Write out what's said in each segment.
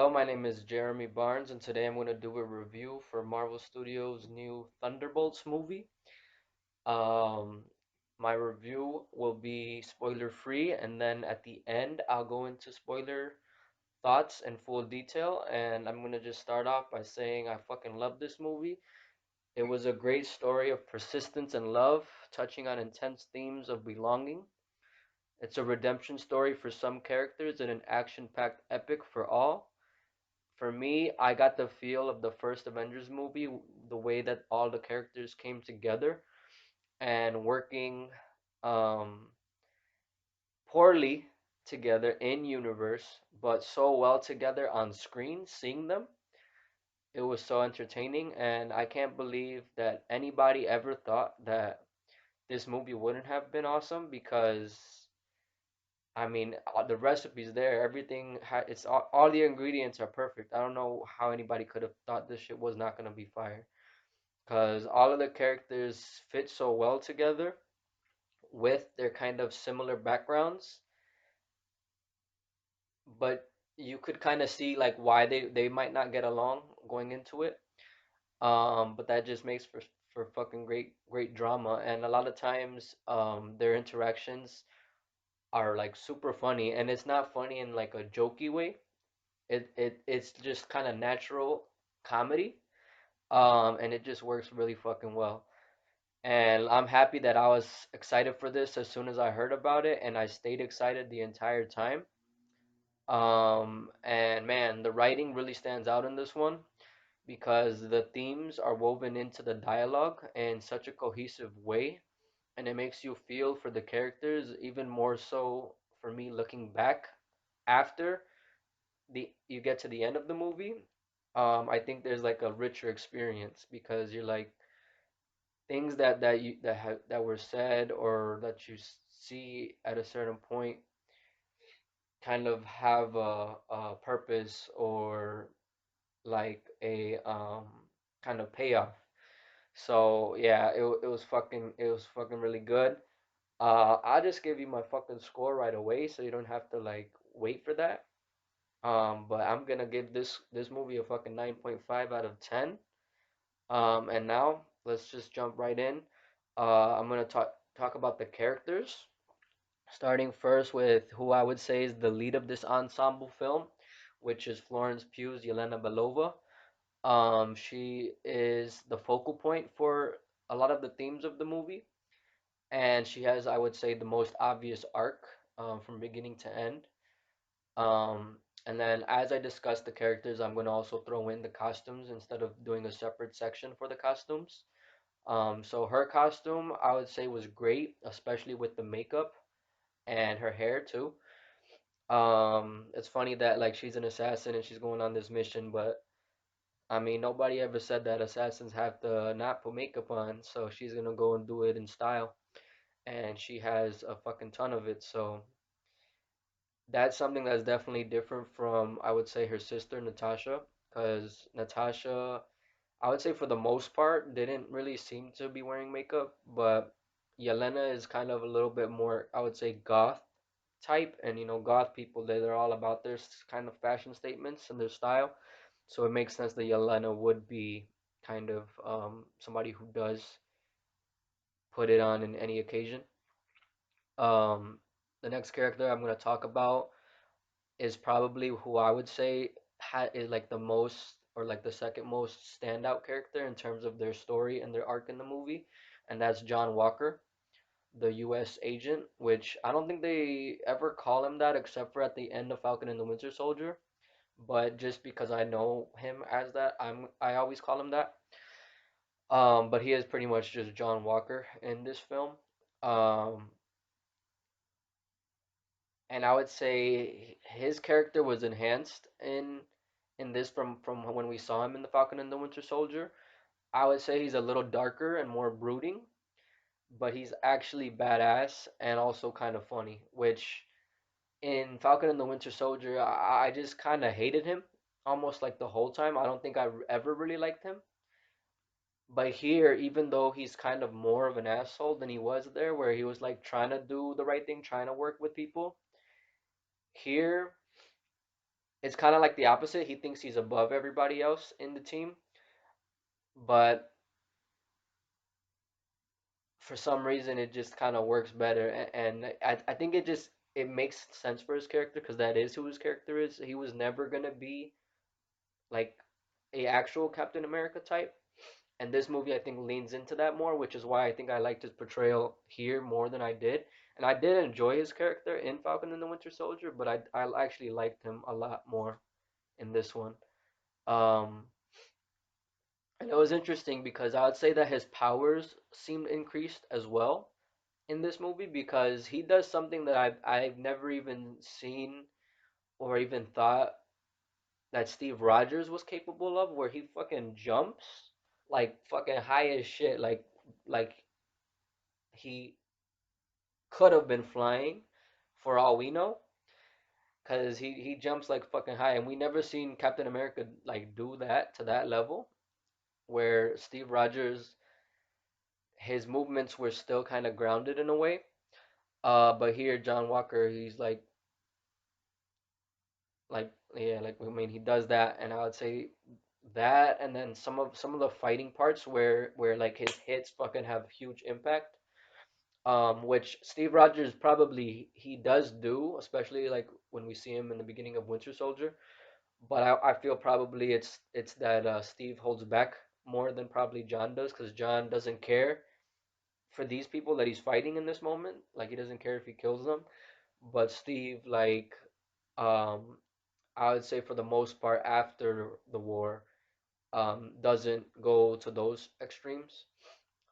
Hello, my name is Jeremy Barnes, and today I'm going to do a review for Marvel Studios' new Thunderbolts movie. Um, my review will be spoiler free, and then at the end, I'll go into spoiler thoughts in full detail. And I'm going to just start off by saying I fucking love this movie. It was a great story of persistence and love, touching on intense themes of belonging. It's a redemption story for some characters and an action packed epic for all. For me, I got the feel of the first Avengers movie, the way that all the characters came together and working um, poorly together in universe, but so well together on screen, seeing them. It was so entertaining, and I can't believe that anybody ever thought that this movie wouldn't have been awesome because I mean, the recipe's there. It's all the ingredients are perfect. I don't know how anybody could have thought this shit was not gonna be fire. Because all of the characters fit so well together with their kind of similar backgrounds, but you could kind of see like why they might not get along going into it. But that just makes for fucking great drama, and a lot of times their interactions are like super funny, and it's not funny in like a jokey way. It's just kind of natural comedy, and it just works really fucking well. And I'm happy that I was excited for this as soon as I heard about it, and I stayed excited the entire time. And man, the writing really stands out in this one because the themes are woven into the dialogue in such a cohesive way, and it makes you feel for the characters even more so for me looking back after the you get to the end of the movie. I think there's like a richer experience because you're like things that were said or that you see at a certain point kind of have a purpose or like a kind of payoff. So yeah, it was fucking really good. I'll just give you my fucking score right away so you don't have to like wait for that. But I'm gonna give this movie a fucking 9.5 out of 10. And now let's just jump right in. I'm gonna talk about the characters, starting first with who I would say is the lead of this ensemble film, which is Florence Pugh's Yelena Belova. She is the focal point for a lot of the themes of the movie, and she has, I would say, the most obvious arc from beginning to end. Um, and then as I discuss the characters, I'm going to also throw in the costumes instead of doing a separate section for the costumes. So her costume, I would say, was great, especially with the makeup and her hair too. It's funny that like she's an assassin and she's going on this mission, but I mean nobody ever said that assassins have to not put makeup on, so she's gonna go and do it in style, and she has a fucking ton of it. So that's something that's definitely different from I would say her sister Natasha, because Natasha I would say for the most part didn't really seem to be wearing makeup, but Yelena is kind of a little bit more I would say goth type, and goth people they're all about their kind of fashion statements and their style. So it makes sense that Yelena would be kind of somebody who does put it on in any occasion. Um, the next character I'm going to talk about is probably who I would say is like the most or like the second most standout character in terms of their story and their arc in the movie, and that's John Walker, the U.S. agent, which I don't think they ever call him that except for at the end of Falcon and the Winter Soldier. But just because I know him as that, I always call him that. But he is pretty much just John Walker in this film. Um, and I would say his character was enhanced in this from when we saw him in the Falcon and the Winter Soldier. I would say he's a little darker and more brooding, but he's actually badass and also kind of funny, which in Falcon and the Winter Soldier, I just kind of hated him almost like the whole time. I don't think I ever really liked him. But here, even though he's kind of more of an asshole than he was there, where he was like trying to do the right thing, trying to work with people, here it's kind of like the opposite. He thinks he's above everybody else in the team, but for some reason it just kind of works better. And I think it makes sense for his character because that is who his character is. He was never gonna be like a actual Captain America type. And this movie I think leans into that more, which is why I think I liked his portrayal here more than I did. And I did enjoy his character in Falcon and the Winter Soldier, but I actually liked him a lot more in this one. Um, and it was interesting because I would say that his powers seemed increased as well in this movie because he does something that I've never even seen or even thought that Steve Rogers was capable of, where he fucking jumps like fucking high as shit, like he could have been flying for all we know, because he jumps like fucking high, and we never seen Captain America like do that to that level, where Steve Rogers his movements were still kind of grounded in a way. But here John Walker, he's like yeah, like I mean he does that, and I would say that, and then some of the fighting parts where like his hits fucking have huge impact. Which Steve Rogers probably he does do, especially like when we see him in the beginning of Winter Soldier. But I feel probably it's that Steve holds back more than probably John does, because John doesn't care for these people that he's fighting in this moment. Like he doesn't care if he kills them. But Steve, like, um, I would say for the most part after the war, doesn't go to those extremes.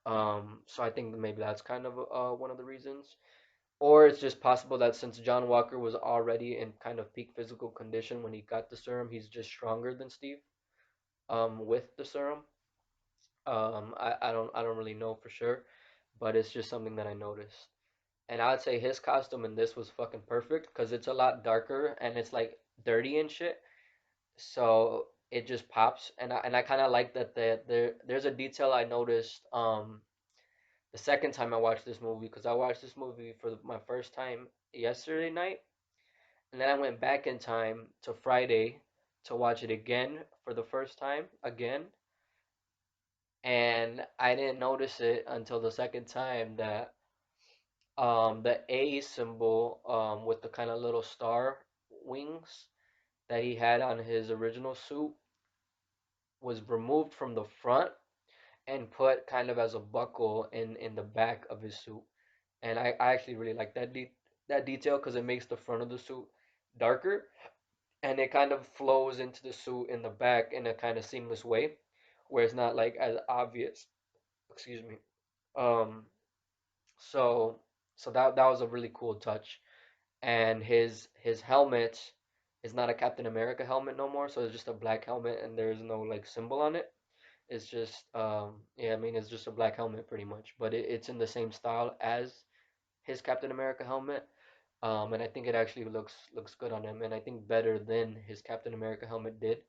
So I think maybe that's kind of one of the reasons. Or it's just possible that since John Walker was already in kind of peak physical condition when he got the serum, he's just stronger than Steve with the serum. I don't really know for sure, but it's just something that I noticed. And I'd say his costume in this was fucking perfect because it's a lot darker and it's like dirty and shit. So it just pops, and I kind of like that there's a detail I noticed the second time I watched this movie, because I watched this movie for my first time yesterday night, and then I went back in time to Friday to watch it again for the first time again, and I didn't notice it until the second time that the A symbol with the kind of little star wings that he had on his original suit was removed from the front and put kind of as a buckle in the back of his suit. And I actually really like that detail because it makes the front of the suit darker, and it kind of flows into the suit in the back in a kind of seamless way, where it's not like as obvious. Excuse me. Um, so that was a really cool touch. And his helmet is not a Captain America helmet no more, so it's just a black helmet, and there's no like symbol on it. It's just yeah, I mean it's just a black helmet pretty much, but it's in the same style as his Captain America helmet. And I think it actually looks good on him, and I think better than his Captain America helmet did,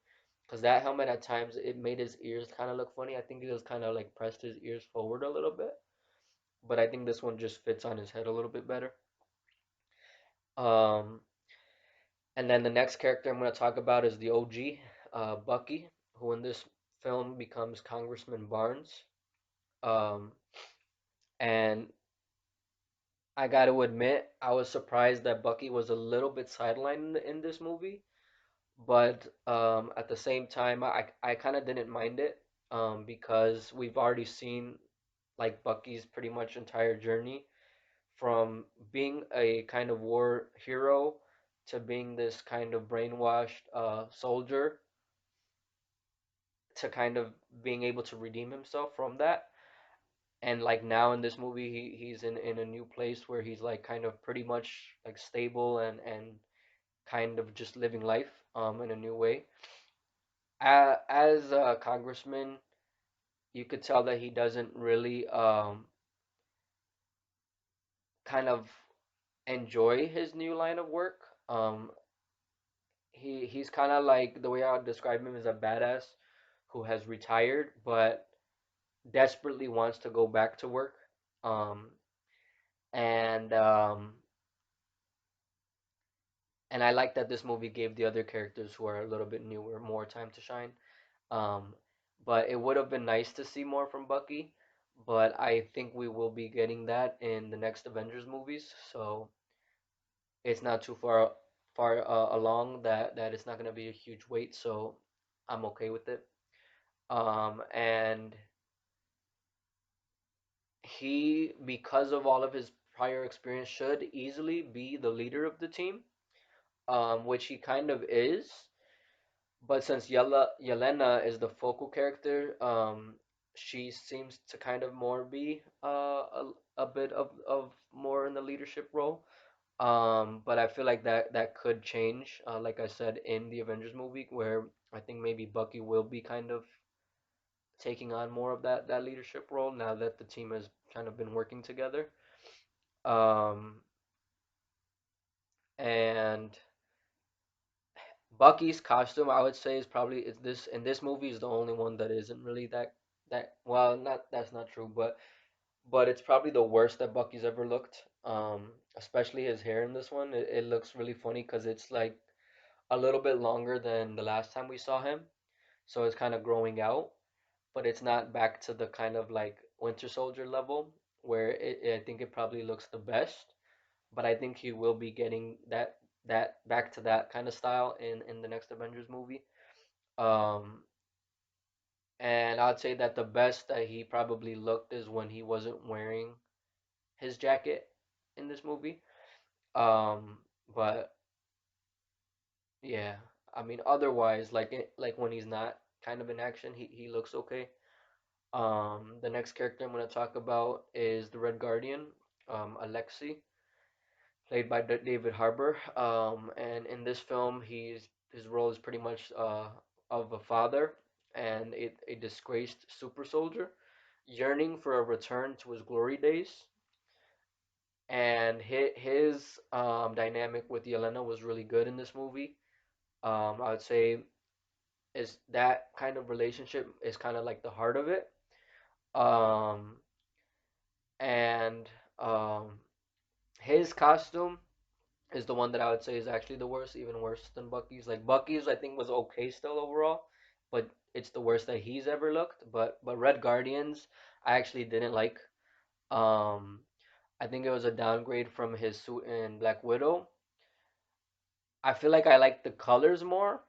because that helmet at times it made his ears kind of look funny. I think he was kind of like pressed his ears forward a little bit, but I think this one just fits on his head a little bit better. Um, and then the next character I'm going to talk about is the OG, Bucky, who in this film becomes Congressman Barnes. Um, and I got to admit, I was surprised that Bucky was a little bit sidelined in this movie, but at the same time, I kind of didn't mind it because we've already seen like Bucky's pretty much entire journey from being a kind of war hero to being this kind of brainwashed soldier to kind of being able to redeem himself from that. And like now in this movie, he's in a new place where he's like kind of pretty much like stable and kind of just living life in a new way. As a congressman, you could tell that he doesn't really kind of enjoy his new line of work. He's kind of like, the way I would describe him is a badass who has retired but desperately wants to go back to work. Um, and And I like that this movie gave the other characters who are a little bit newer more time to shine. Um, but it would have been nice to see more from Bucky, but I think we will be getting that in the next Avengers movies, so it's not too far along that it's not gonna be a huge wait, so I'm okay with it. And he, because of all of his prior experience, should easily be the leader of the team, which he kind of is. But since Yelena is the focal character, she seems to kind of more be a bit of more in the leadership role. But I feel like that could change, like I said, in the Avengers movie, where I think maybe Bucky will be kind of taking on more of that leadership role now that the team has kind of been working together. Um, and Bucky's costume, I would say, is probably is this in this movie is the only one that isn't really that well. Not that's not true, but it's probably the worst that Bucky's ever looked. Especially his hair in this one, it looks really funny because it's like a little bit longer than the last time we saw him, so it's kind of growing out, but it's not back to the kind of like Winter Soldier level where I think it probably looks the best. But I think he will be getting that back to that kind of style in the next Avengers movie. Um, and I'd say that the best that he probably looked is when he wasn't wearing his jacket in this movie. Um, but yeah, I mean otherwise, like when he's not kind of in action, he looks okay. The next character I'm gonna talk about is the Red Guardian, Alexei, played by David Harbour. And in this film, his role is pretty much of a father and a disgraced super soldier, yearning for a return to his glory days. And his dynamic with Yelena was really good in this movie. I would say is that kind of relationship is kind of like the heart of it. Um, and his costume is the one that I would say is actually the worst, even worse than Bucky's. Like Bucky's, I think was okay still overall, but it's the worst that he's ever looked. But Red Guardians, I actually didn't like. Um, I think it was a downgrade from his suit in Black Widow. I feel like I like the colors more,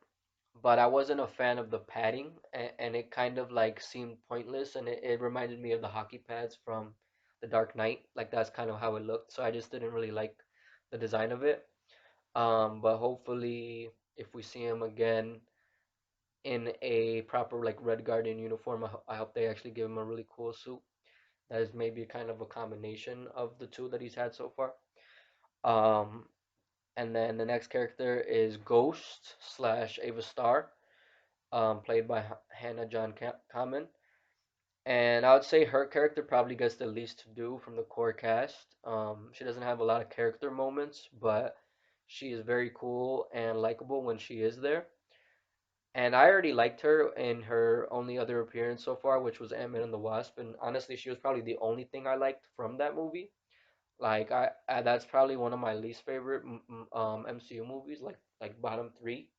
but I wasn't a fan of the padding, and it kind of like seemed pointless, and it reminded me of the hockey pads from The Dark Knight. Like that's kind of how it looked, so I just didn't really like the design of it. But hopefully, if we see him again in a proper like Red Guardian uniform, I hope they actually give him a really cool suit. That is maybe kind of a combination of the two that he's had so far. Um, and then the next character is Ghost slash Ava Starr, played by Hannah John-Kamen. And I would say her character probably gets the least to do from the core cast. She doesn't have a lot of character moments, but she is very cool and likable when she is there. And I already liked her in her only other appearance so far, which was Ant-Man and the Wasp. And honestly, she was probably the only thing I liked from that movie. Like I that's probably one of my least favorite MCU movies, like bottom three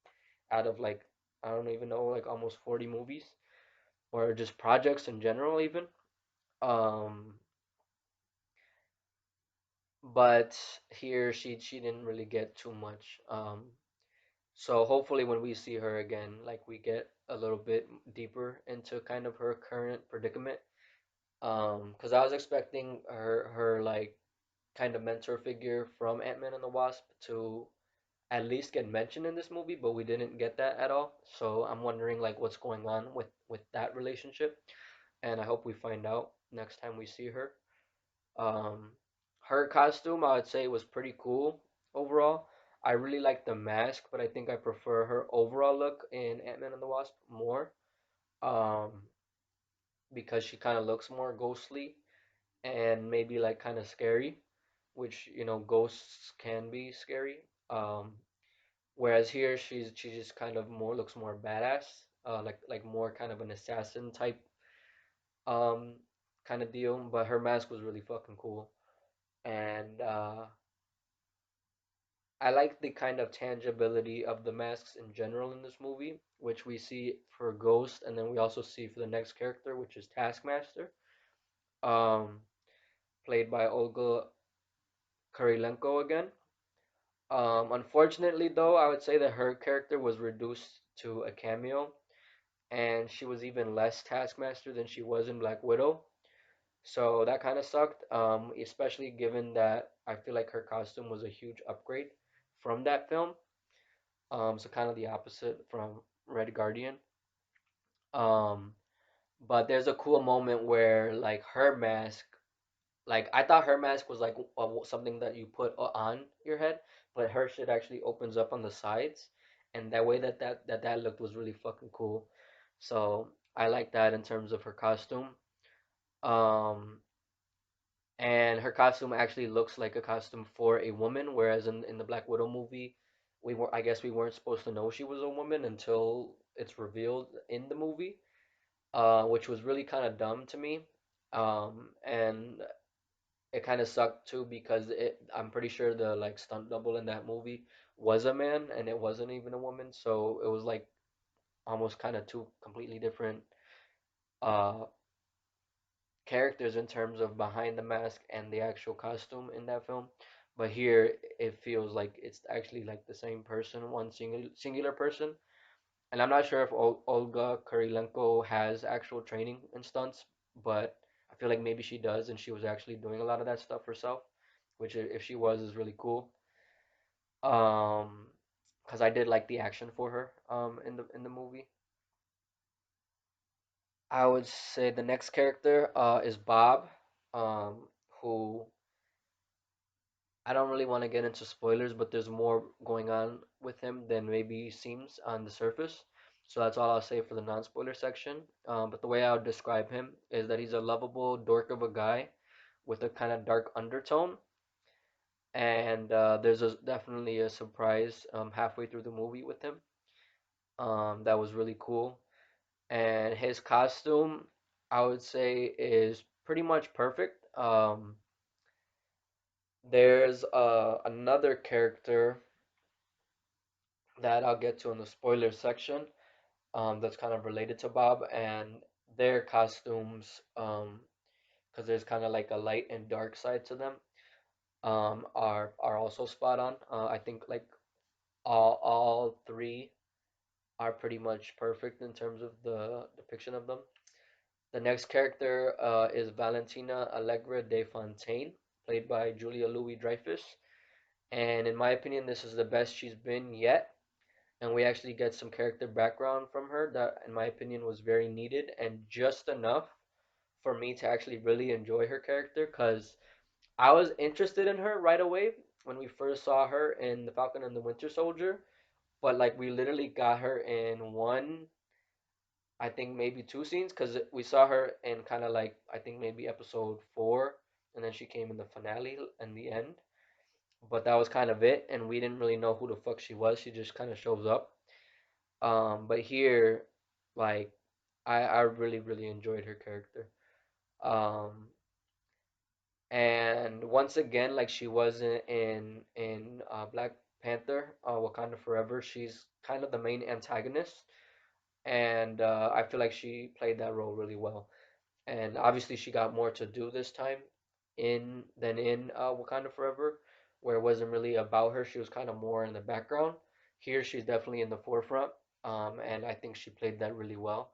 out of like I don't even know like almost 40 movies or just projects in general even. Um, but here she didn't really get too much. So hopefully when we see her again, like we get a little bit deeper into kind of her current predicament. Because I was expecting her like kind of mentor figure from Ant-Man and the Wasp to at least get mentioned in this movie, but we didn't get that at all. So I'm wondering like what's going on with that relationship, and I hope we find out next time we see her. Um, Her costume, I would say, was pretty cool overall. I really like the mask, but I think I prefer her overall look in Ant-Man and the Wasp more. Um, because she kind of looks more ghostly and maybe like kind of scary, which ghosts can be scary. Whereas here she just kind of more looks more badass, like more kind of an assassin type um kind of deal. But her mask was really fucking cool, and I like the kind of tangibility of the masks in general in this movie, which we see for Ghost, and then we also see for the next character, which is Taskmaster, um, played by Olga Kurylenko again. Unfortunately, though, I would say that her character was reduced to a cameo, and she was even less Taskmaster than she was in Black Widow. So that kind of sucked, especially given that I feel like her costume was a huge upgrade from that film. So kind of the opposite from Red Guardian. Um, but there's a cool moment where like her mask, like I thought her mask was like something that you put on your head, but her shit actually opens up on the sides, and that way that looked was really fucking cool. So I like that in terms of her costume. Um, and her costume actually looks like a costume for a woman, whereas in the Black Widow movie, I guess we weren't supposed to know she was a woman until it's revealed in the movie, which was really kind of dumb to me. And it kind of sucked too because I'm pretty sure the like stunt double in that movie was a man and it wasn't even a woman, so it was like almost kind of two completely different uh characters in terms of behind the mask and the actual costume in that film. But here it feels like it's actually like the same person, one singular person. And I'm not sure if Olga Kurylenko has actual training in stunts, but I feel like maybe she does, and she was actually doing a lot of that stuff herself, which if she was is really cool. Um, because I did like the action for her in the movie. I would say the next character is Bob, who I don't really want to get into spoilers, but there's more going on with him than maybe seems on the surface. So that's all I'll say for the non-spoiler section. But the way I would describe him is that he's a lovable dork of a guy with a kind of dark undertone. And there's definitely a surprise halfway through the movie with him. That was really cool. And his costume, I would say, is pretty much perfect. There's another character that I'll get to in the spoiler section. That's kind of related to Bob and their costumes. Because there's kind of like a light and dark side to them. Are also spot on. I think like all three are pretty much perfect in terms of the depiction of them. The next character is Valentina Allegra de Fontaine, played by Julia Louis-Dreyfus. And in my opinion, this is the best she's been yet. And we actually get some character background from her that, in my opinion, was very needed and just enough for me to actually really enjoy her character. Because I was interested in her right away when we first saw her in The Falcon and the Winter Soldier. But like, we literally got her in one, I think maybe two scenes, because we saw her in kind of like, I think maybe episode four, and then she came in the finale and the end. But that was kind of it, and we didn't really know who the fuck she was. She just kind of shows up. But here, like, I really enjoyed her character. Um, and once again, like she was in Black Panther, Wakanda Forever, she's kind of the main antagonist, and I feel like she played that role really well. And obviously, she got more to do this time in Wakanda Forever, where it wasn't really about her. She was kind of more in the background. Here, she's definitely in the forefront, and I think she played that really well.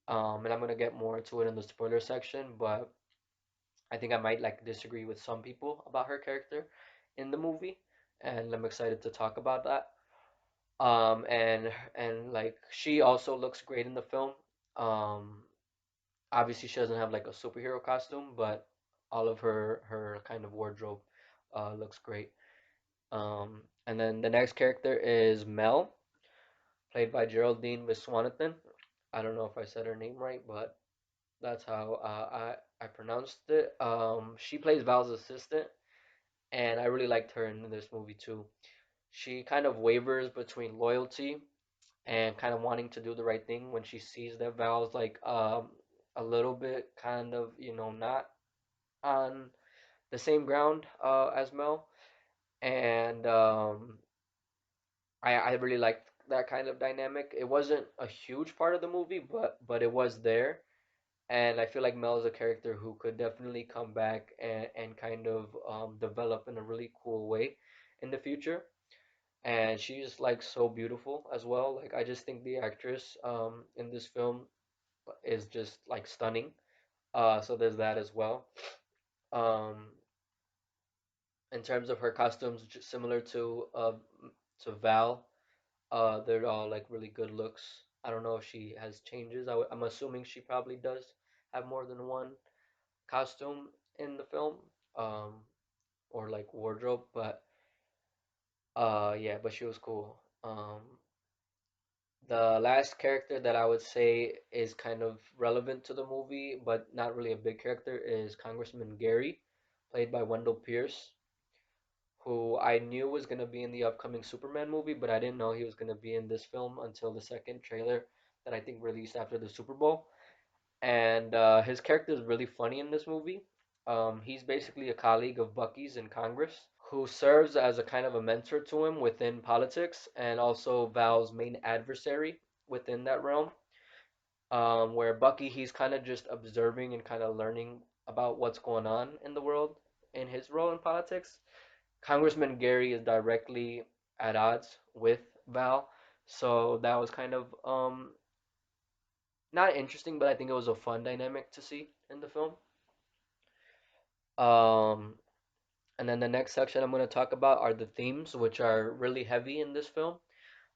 And I'm gonna get more into it in the spoiler section, but I think I might like disagree with some people about her character in the movie, and I'm excited to talk about that. And like she also looks great in the film. Um, Obviously she doesn't have like a superhero costume, but all of her kind of wardrobe looks great. And then the next character is Mel, played by Geraldine Viswanathan. I don't know if I said her name right, but that's how I pronounced it. She plays Val's assistant, and I really liked her in this movie too. She kind of wavers between loyalty and kind of wanting to do the right thing when she sees that Val's like a little bit kind of not on the same ground as Mel. and I really liked that kind of dynamic. It wasn't a huge part of the movie, but it was there, and I feel like Mel is a character who could definitely come back and kind of develop in a really cool way in the future. And she's like so beautiful as well. Like I just think the actress in this film is just like stunning. So there's that as well. Um, in terms of her costumes, just similar to Val, they're all like really good looks. I don't know if she has changes. I'm assuming she probably does have more than one costume in the film, um, or like wardrobe, but yeah, but she was cool. The last character that I would say is kind of relevant to the movie, but not really a big character, is Congressman Gary, played by Wendell Pierce, who I knew was going to be in the upcoming Superman movie, but I didn't know he was going to be in this film until the second trailer that I think released after the Super Bowl. And his character is really funny in this movie. He's basically a colleague of Bucky's in Congress who serves as a kind of a mentor to him within politics and also Val's main adversary within that realm. Where Bucky, he's kind of just observing and kind of learning about what's going on in the world in his role in politics. Congressman Gary is directly at odds with Val, so that was kind of not interesting, but I think it was a fun dynamic to see in the film. Um, and then the next section I'm going to talk about are the themes, which are really heavy in this film.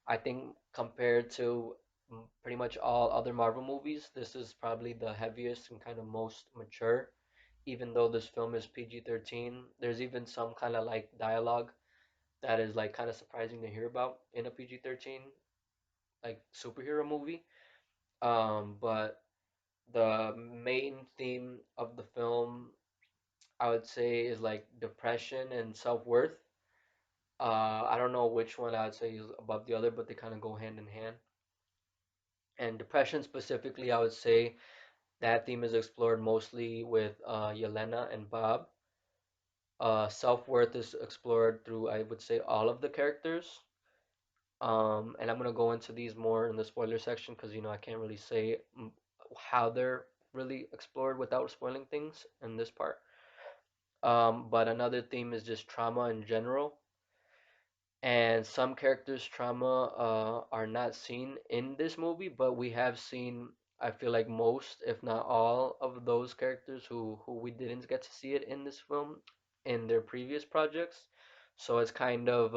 I think compared to pretty much all other Marvel movies, this is probably the heaviest and kind of most mature. Even though this film is PG-13, there's even some kind of like dialogue that is like kind of surprising to hear about in a PG-13 like superhero movie. But the main theme of the film, I would say, is like depression and self-worth. I don't know which one I would say is above the other, but they kind of go hand in hand. And depression specifically, I would say that theme is explored mostly with Yelena and Bob. Self-worth is explored through, I would say, all of the characters. And I'm gonna go into these more in the spoiler section because I can't really say how they're really explored without spoiling things in this part. But another theme is just trauma in general, and some characters' trauma are not seen in this movie, but we have seen, I feel like most, if not all, of those characters who we didn't get to see it in this film in their previous projects. So it's kind of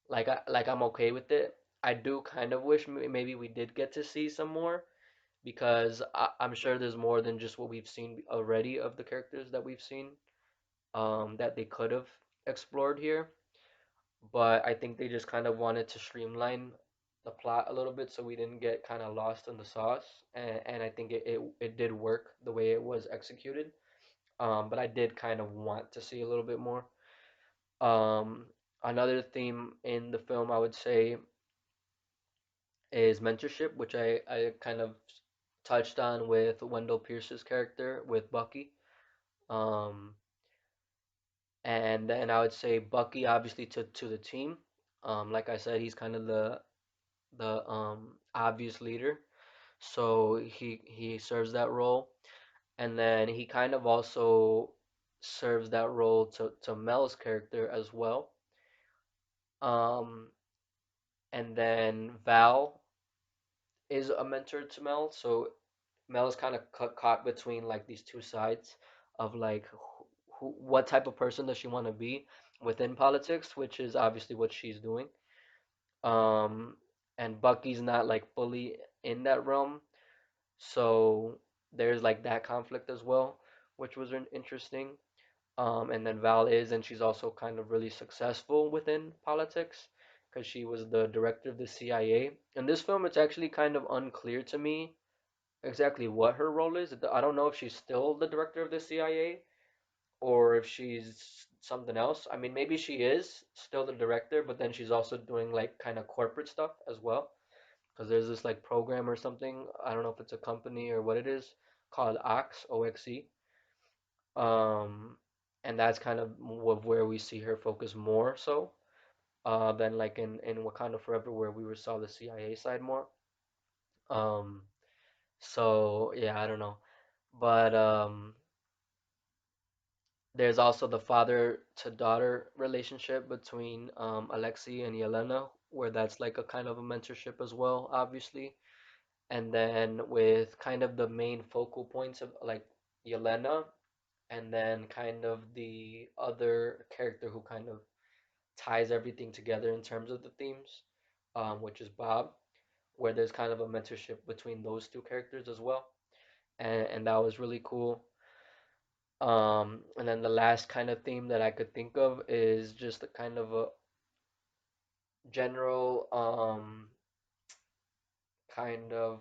like I'm okay with it. I do kind of wish maybe we did get to see some more because I'm sure there's more than just what we've seen already of the characters that we've seen that they could have explored here. But I think they just kind of wanted to streamline the plot a little bit so we didn't get kind of lost in the sauce. And I think it did work the way it was executed. But I did kind of want to see a little bit more. Um, Another theme in the film I would say is mentorship, which I kind of touched on with Wendell Pierce's character with Bucky. Um, and then I would say Bucky obviously to the team. Like I said, he's kind of the obvious leader, so he serves that role, and then he kind of also serves that role to Mel's character as well. Um, and then Val is a mentor to Mel, so Mel is kind of caught between like these two sides of like what type of person does she want to be within politics, which is obviously what she's doing. Um, and Bucky's not like fully in that realm, so there's like that conflict as well, which was interesting. And then Val is, and she's also kind of really successful within politics because she was the director of the CIA. In this film, it's actually kind of unclear to me exactly what her role is. I don't know if she's still the director of the CIA or if she's something else. I mean, maybe she is still the director, but then she's also doing like kind of corporate stuff as well. Because there's this like program or something. I don't know if it's a company or what it is called OXE, OXE. Um, and that's kind of where we see her focus more so than like in Wakanda Forever where we saw the CIA side more. Um, so yeah, I don't know, but there's also the father to daughter relationship between Alexei and Yelena, where that's like a kind of a mentorship as well, obviously. And then with kind of the main focal points of like Yelena, and then kind of the other character who kind of ties everything together in terms of the themes, which is Bob, where there's kind of a mentorship between those two characters as well. And that was really cool. And then the last kind of theme that I could think of is just a kind of a general kind of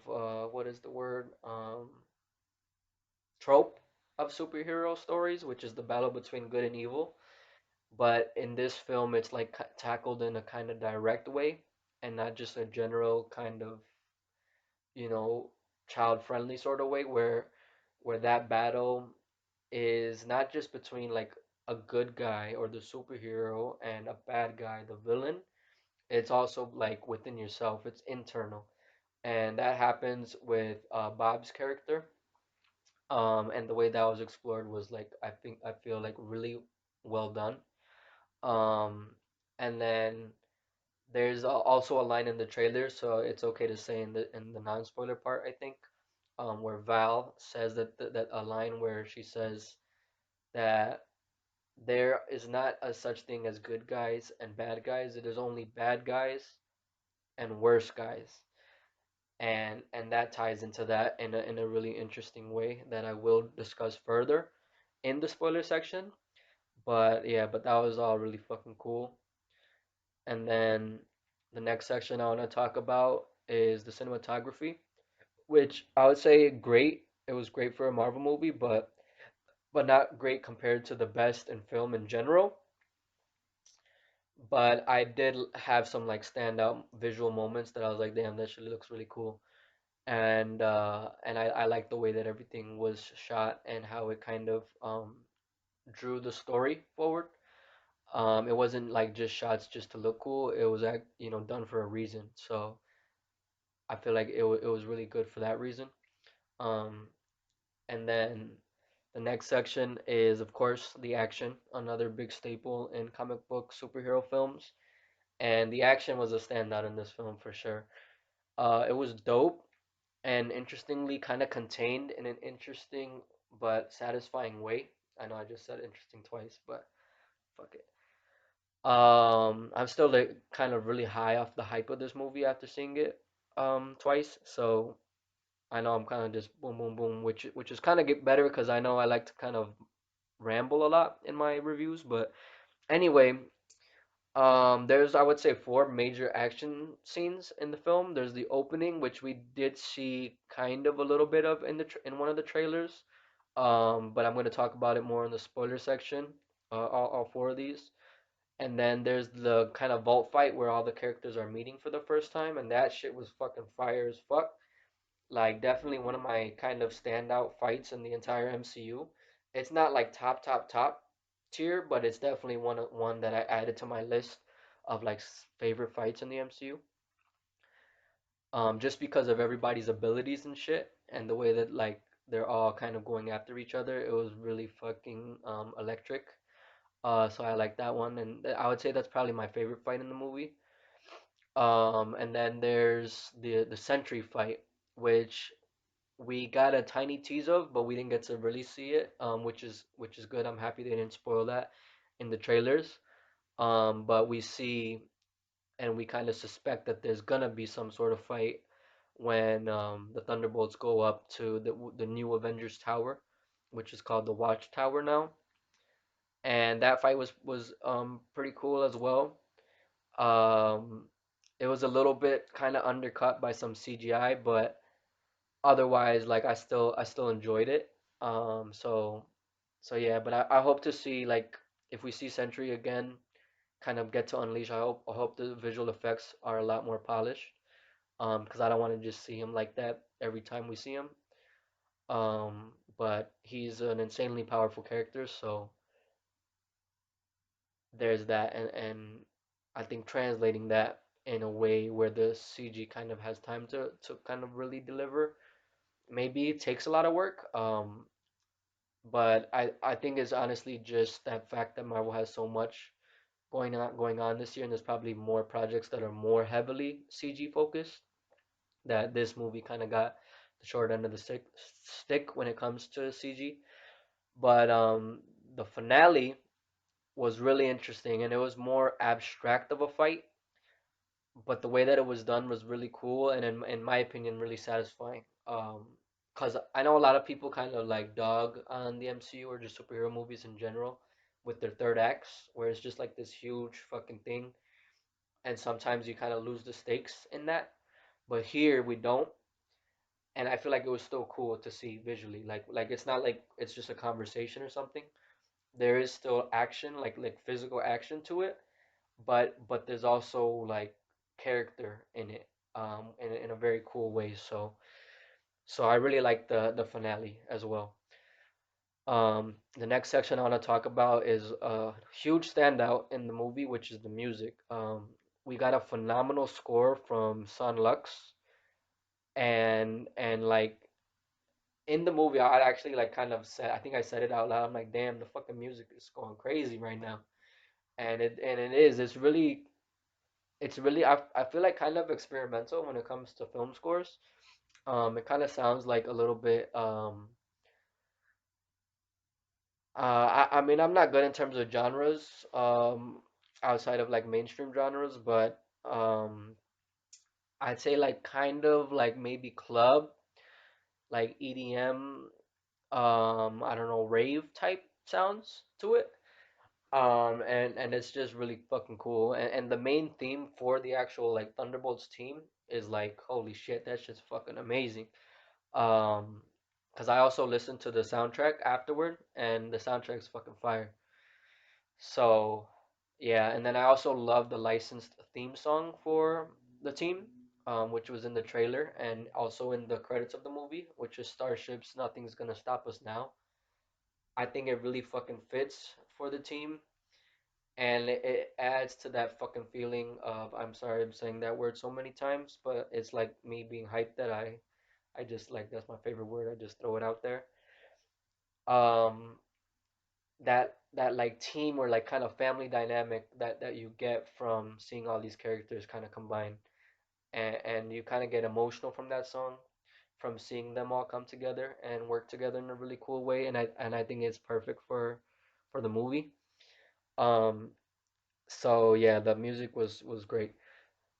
what is the word trope of superhero stories, which is the battle between good and evil. But in this film, it's like tackled in a kind of direct way and not just a general kind of, you know, child-friendly sort of way where that battle is not just between like a good guy or the superhero and a bad guy, the villain. It's also like within yourself. It's internal, and that happens with Bob's character. And the way that was explored was like I feel like really well done. Um, and then there's also a line in the trailer, so it's okay to say in the non-spoiler part, I think, where Val says that a line where she says that there is not a such thing as good guys and bad guys. It is only bad guys and worse guys. And that ties into that in a really interesting way that I will discuss further in the spoiler section. But yeah, but that was all really fucking cool. And then the next section I want to talk about is the cinematography, which I would say great. It was great for a Marvel movie, but not great compared to the best in film in general. But I did have some like standout visual moments that I was like, damn, that shit looks really cool. And I like the way that everything was shot and how it kind of drew the story forward. It wasn't like just shots just to look cool. It was done for a reason. So I feel like it was really good for that reason. Um, and then the next section is of course the action, another big staple in comic book superhero films. And the action was a standout in this film for sure. It was dope and interestingly kind of contained in an interesting but satisfying way. I know I just said interesting twice, but fuck it. I'm still like kind of really high off the hype of this movie after seeing it twice. So I know I'm kind of just boom boom boom, which is kind of get better because I know I like to kind of ramble a lot in my reviews. But anyway, there's I would say four major action scenes in the film. There's the opening, which we did see kind of a little bit of in in one of the trailers. But I'm gonna talk about it more in the spoiler section. All four of these. And then there's the kind of vault fight where all the characters are meeting for the first time, and that shit was fucking fire as fuck. Like definitely one of my kind of standout fights in the entire MCU. It's not like top tier, but it's definitely one that I added to my list of like favorite fights in the MCU. Just because of everybody's abilities and shit, and the way that like they're all kind of going after each other. It was really fucking electric. So I like that one, and I would say that's probably my favorite fight in the movie. And then there's the Sentry fight, which we got a tiny tease of, but we didn't get to really see it, which is good. I'm happy they didn't spoil that in the trailers. But we see and we kind of suspect that there's gonna be some sort of fight when the Thunderbolts go up to the new Avengers Tower, which is called the Watchtower now, and that fight was pretty cool as well. Um, it was a little bit kind of undercut by some CGI, but otherwise, like I still enjoyed it. So yeah, but I hope to see like if we see Sentry again, kind of get to unleash. I hope the visual effects are a lot more polished. Because I don't want to just see him like that every time we see him. But he's an insanely powerful character, so there's that, and I think translating that in a way where the CG kind of has time to kind of really deliver, maybe it takes a lot of work. But I think it's honestly just that fact that Marvel has so much going on this year, and there's probably more projects that are more heavily CG focused, that this movie kind of got the short end of the stick when it comes to CG. But the finale was really interesting, and it was more abstract of a fight, but the way that it was done was really cool, and in my opinion, really satisfying. Because I know a lot of people kind of like dog on the MCU or just superhero movies in general with their third acts, where it's just like this huge fucking thing, and sometimes you kind of lose the stakes in that. But here we don't, and I feel like it was still cool to see visually. Like it's not like it's just a conversation or something. There is still action, like physical action to it, but there's also like character in it, in a very cool way. So I really like the finale as well. The next section I want to talk about is a huge standout in the movie, which is the music. We got a phenomenal score from Sun Lux, and like in the movie, I actually like kind of said, I think I said it out loud. I'm like, damn, the fucking music is going crazy right now, and it is. It's really I feel like kind of experimental when it comes to film scores. It kind of sounds like a little bit. I mean, I'm not good in terms of genres. Outside of like mainstream genres, but I'd say like kind of like maybe club, like EDM. I don't know, rave type sounds to it. And it's just really fucking cool. And the main theme for the actual like Thunderbolts team is like, holy shit, that shit's fucking amazing. Um, because I also listened to the soundtrack afterward, and the soundtrack's fucking fire. So, yeah, and then I also love the licensed theme song for the team, which was in the trailer and also in the credits of the movie, which is Starships, Nothing's Gonna Stop Us Now. I think it really fucking fits for the team, and it adds to that fucking feeling of, I'm sorry I'm saying that word so many times, but it's like me being hyped that I just like, that's my favorite word. I just throw it out there. Um, that like team or like kind of family dynamic that you get from seeing all these characters kind of combine, and you kind of get emotional from that song, from seeing them all come together and work together in a really cool way, and I think it's perfect for the movie. Um, so yeah, the music was great.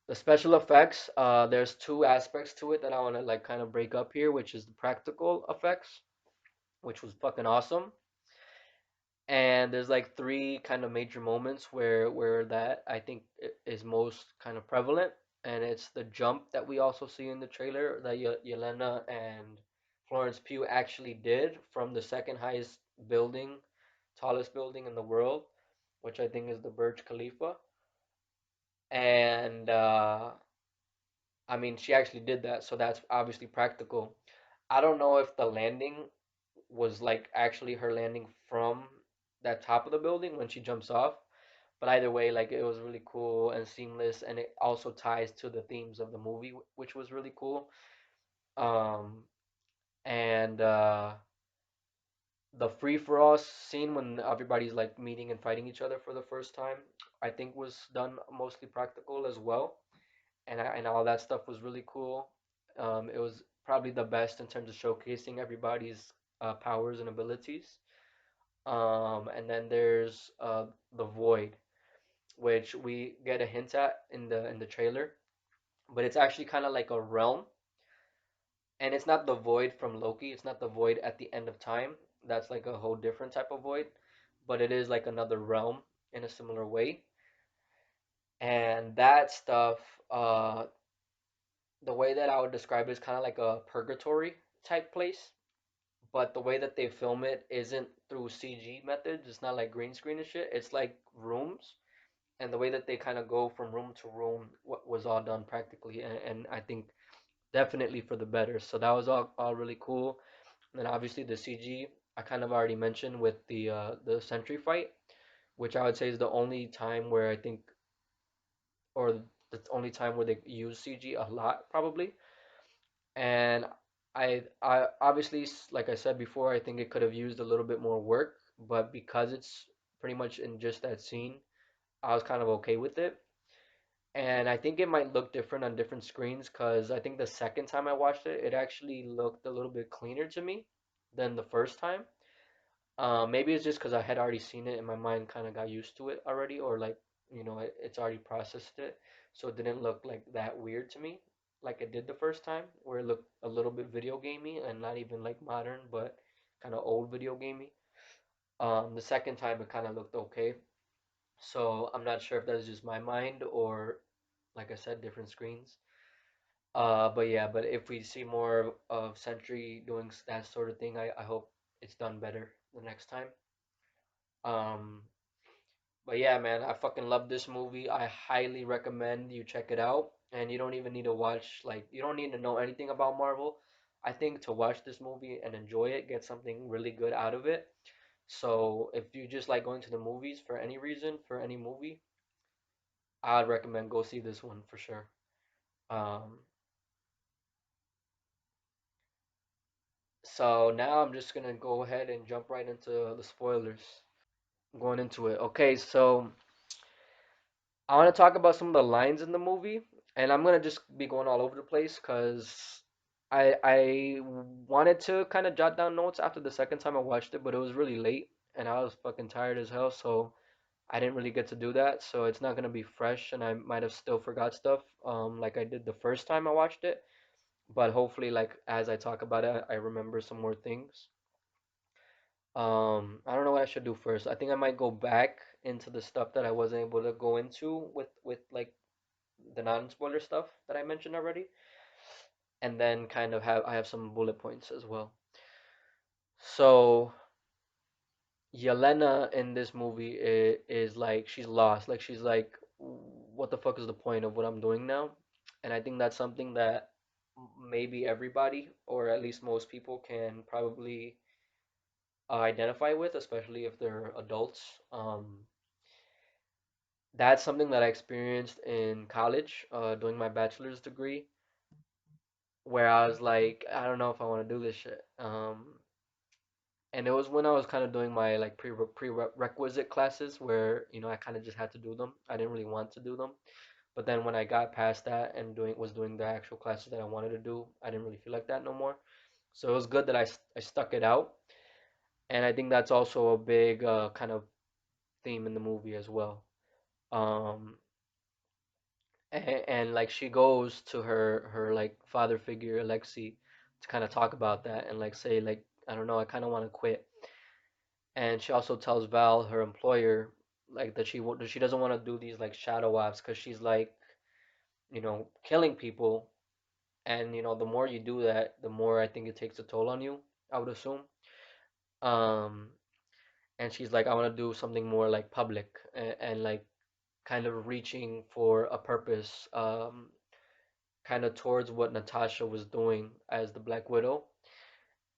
The special effects, there's two aspects to it that I want to like kind of break up here, which is the practical effects, which was fucking awesome. And there's like three kind of major moments where that I think is most kind of prevalent, and it's the jump that we also see in the trailer that Yelena and Florence Pugh actually did from the second highest building, tallest building in the world, which I think is the Burj Khalifa. And I mean, she actually did that, so that's obviously practical. I don't know if the landing was like actually her landing from that top of the building when she jumps off, but either way, like it was really cool and seamless, and it also ties to the themes of the movie, which was really cool. Um, and the free for all scene when everybody's like meeting and fighting each other for the first time, I think was done mostly practical as well, and all that stuff was really cool. It was probably the best in terms of showcasing everybody's powers and abilities. And then there's the void, which we get a hint at in the trailer, but it's actually kind of like a realm, and it's not the void from Loki. It's not the void at the end of time. That's like a whole different type of void, but it is like another realm in a similar way. And that stuff, the way that I would describe it is kind of like a purgatory type place, but the way that they film it isn't through CG methods. It's not like green screen and shit. It's like rooms, and the way that they kind of go from room to room, what was all done practically, and I think definitely for the better. So that was all really cool. And then obviously the CG I kind of already mentioned with the Sentry fight, which I would say is the only time where I think, or the only time where they use CG a lot, probably. And I obviously, like I said before, I think it could have used a little bit more work, but because it's pretty much in just that scene, I was kind of okay with it. And I think it might look different on different screens because I think the second time I watched it, it actually looked a little bit cleaner to me than the first time. Maybe it's just because I had already seen it and my mind kind of got used to it already, or like, it's already processed it, so it didn't look like that weird to me, like it did the first time, where it looked a little bit video gamey and not even like modern, but kind of old video gamey. The second time it kind of looked okay, so I'm not sure if that's just my mind or, like I said, different screens. But yeah, but if we see more of Sentry doing that sort of thing, I hope it's done better the next time. Um, but yeah, man, I fucking love this movie. I highly recommend you check it out. And you don't even need to watch, like, you don't need to know anything about Marvel. I think to watch this movie and enjoy it, get something really good out of it. So if you just like going to the movies for any reason, for any movie, I'd recommend go see this one for sure. Um, so now I'm just gonna go ahead and jump right into the spoilers. Going into it. Okay, so I want to talk about some of the lines in the movie, and I'm gonna just be going all over the place because I wanted to kind of jot down notes after the second time I watched it, but it was really late and I was fucking tired as hell, so I didn't really get to do that. So it's not gonna be fresh, and I might have still forgot stuff, like I did the first time I watched it. But hopefully, like as I talk about it, I remember some more things. I don't know what I should do first. I think I might go back into the stuff that I wasn't able to go into with like the non-spoiler stuff that I mentioned already, and then kind of have some bullet points as well. So Yelena in this movie is like she's lost. Like she's like, what the fuck is the point of what I'm doing now? And I think that's something that maybe everybody, or at least most people, can probably identify with, especially if they're adults. That's something that I experienced in college, doing my bachelor's degree, where I was like, I don't know if I want to do this shit. And it was when I was kind of doing my like prerequisite classes where, I kind of just had to do them. I didn't really want to do them. But then when I got past that and doing the actual classes that I wanted to do, I didn't really feel like that no more. So it was good that I stuck it out. And I think that's also a big kind of theme in the movie as well. Um, and like she goes to her like father figure Alexei to kind of talk about that and like say like, I don't know, I kind of want to quit. And she also tells Val, her employer, like that that she doesn't want to do these like shadow ops because she's like, killing people. And the more you do that, the more I think it takes a toll on you, I would assume. um and she's like, I want to do something more like public, and like kind of reaching for a purpose, kind of towards what Natasha was doing as the Black Widow.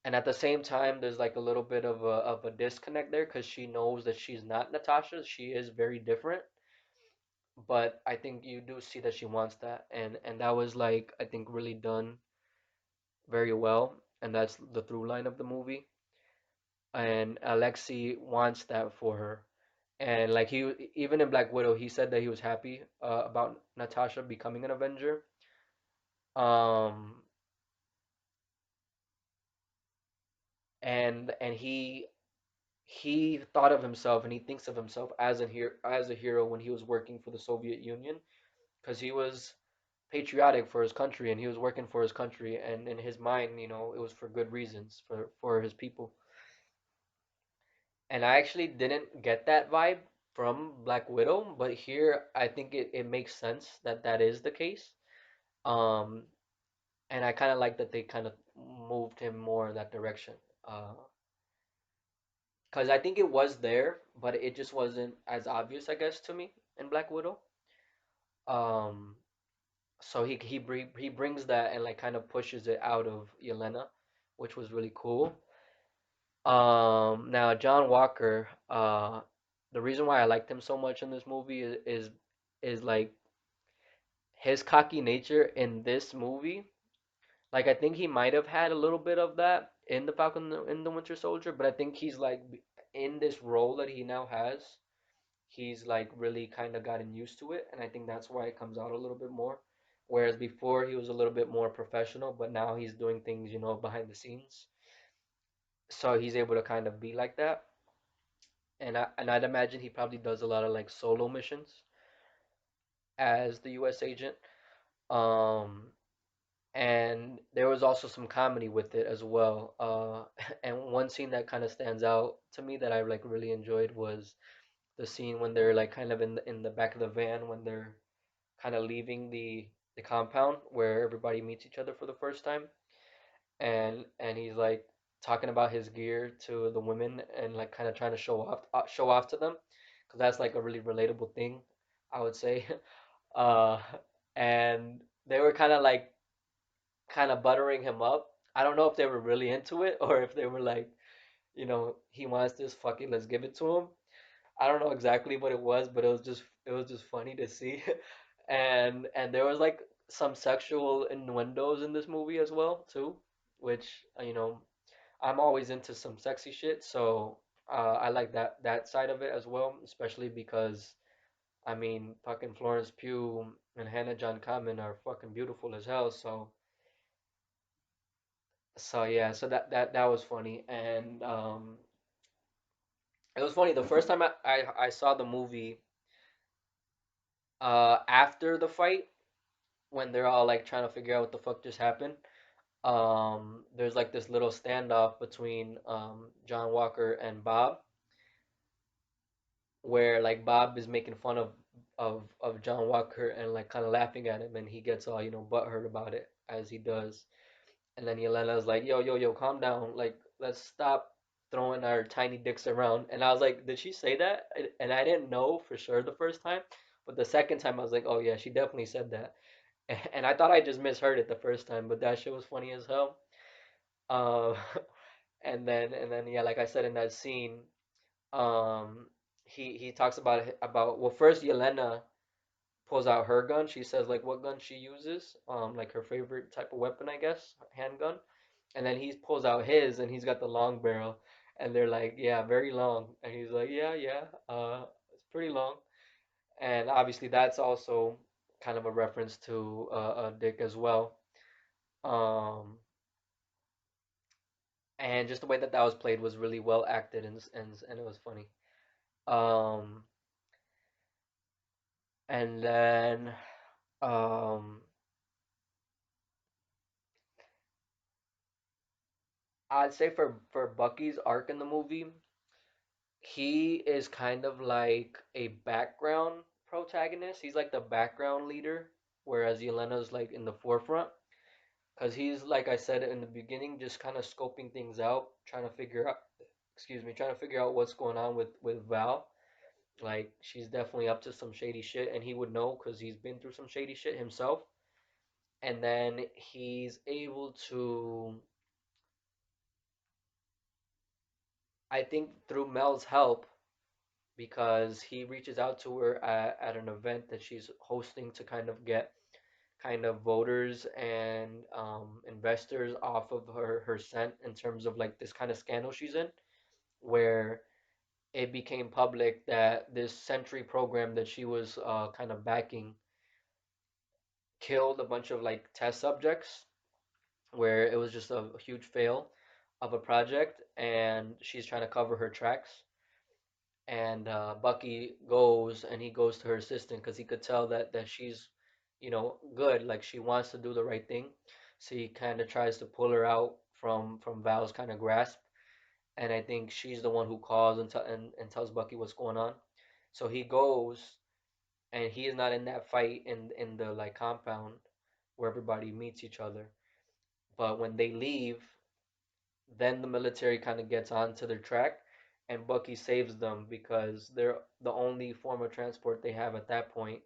And at the same time, there's like a little bit of a disconnect there because she knows that she's not Natasha. She is very different, but I think you do see that she wants that, and that was like I think really done very well, and that's the through line of the movie. And Alexei wants that for her, and like he even in Black Widow, he said that he was happy about Natasha becoming an Avenger. Um, and he thought of himself and he thinks of himself as a hero when he was working for the Soviet Union because he was patriotic for his country and he was working for his country, and in his mind, it was for good reasons, for his people. And I actually didn't get that vibe from Black Widow, but here I think it makes sense that that is the case. Um, and I kind of like that they kind of moved him more in that direction. Uh, because I think it was there, but it just wasn't as obvious, I guess, to me in Black Widow. Um, so he brings that and like kind of pushes it out of Yelena, which was really cool. Now John Walker, the reason why I liked him so much in this movie is like his cocky nature in this movie. Like I think he might have had a little bit of that in the Falcon in the Winter Soldier, but I think he's like in this role that he now has, he's like really kind of gotten used to it, and I think that's why it comes out a little bit more. Whereas before he was a little bit more professional, but now he's doing things, behind the scenes, so he's able to kind of be like that. And I'd imagine he probably does a lot of like solo missions as the U.S. agent. Um, and there was also some comedy with it as well. And one scene that kind of stands out to me that I like really enjoyed was the scene when they're like kind of in the back of the van when they're kind of leaving the compound where everybody meets each other for the first time, and he's like talking about his gear to the women and like kind of trying to show off to them, because that's like a really relatable thing, I would say. uh and they were kind of buttering him up. I don't know if they were really into it or if they were like, he wants this, fuck it, let's give it to him. I don't know exactly what it was, but it was just funny to see. And there was like some sexual innuendos in this movie as well too, which I'm always into some sexy shit, so I like that side of it as well, especially because I mean fucking Florence Pugh and Hannah John-Kamen are fucking beautiful as hell, so yeah, so that was funny. And it was funny the first time I saw the movie after the fight, when they're all like trying to figure out what the fuck just happened. There's like this little standoff between John Walker and Bob, where like Bob is making fun of John Walker and like kind of laughing at him, and he gets all butthurt about it as he does. And then Yelena's like, yo, yo, yo, calm down. Like, let's stop throwing our tiny dicks around. And I was like, did she say that? And I didn't know for sure the first time. But the second time, I was like, oh, yeah, she definitely said that. And I thought I just misheard it the first time, but that shit was funny as hell. Uh, and then, yeah, like I said in that scene, um, he talks about well, first Yelena pulls out her gun. She says like what gun she uses, like her favorite type of weapon, I guess, handgun. And then he pulls out his, and he's got the long barrel. And they're like, yeah, very long. And he's like, yeah, yeah, it's pretty long. And obviously, that's also kind of a reference to Dick as well. Um, and just the way that that was played was really well acted, and it was funny. Um, and then um, I'd say for Bucky's arc in the movie, he is kind of like a background protagonist. He's like the background leader, whereas Yelena's like in the forefront. Because he's, like I said in the beginning, just kind of scoping things out, trying to figure out, excuse me, trying to figure out what's going on with Val. Like, she's definitely up to some shady shit, and he would know because he's been through some shady shit himself. And then he's able to, I think, through Mel's help, because he reaches out to her at an event that she's hosting to kind of get kind of voters and investors off of her scent in terms of like this kind of scandal she's in, where it became public that this Sentry program that she was kind of backing killed a bunch of like test subjects, where it was just a huge fail of a project, and she's trying to cover her tracks. And Bucky goes and he goes to her assistant because he could tell that she's, good, like she wants to do the right thing. So he kind of tries to pull her out from Val's kind of grasp, and I think she's the one who calls and tells Bucky what's going on. So he goes, and he is not in that fight in the like compound where everybody meets each other. But when they leave, then the military kind of gets onto their track, and Bucky saves them because they're the only form of transport they have at that point,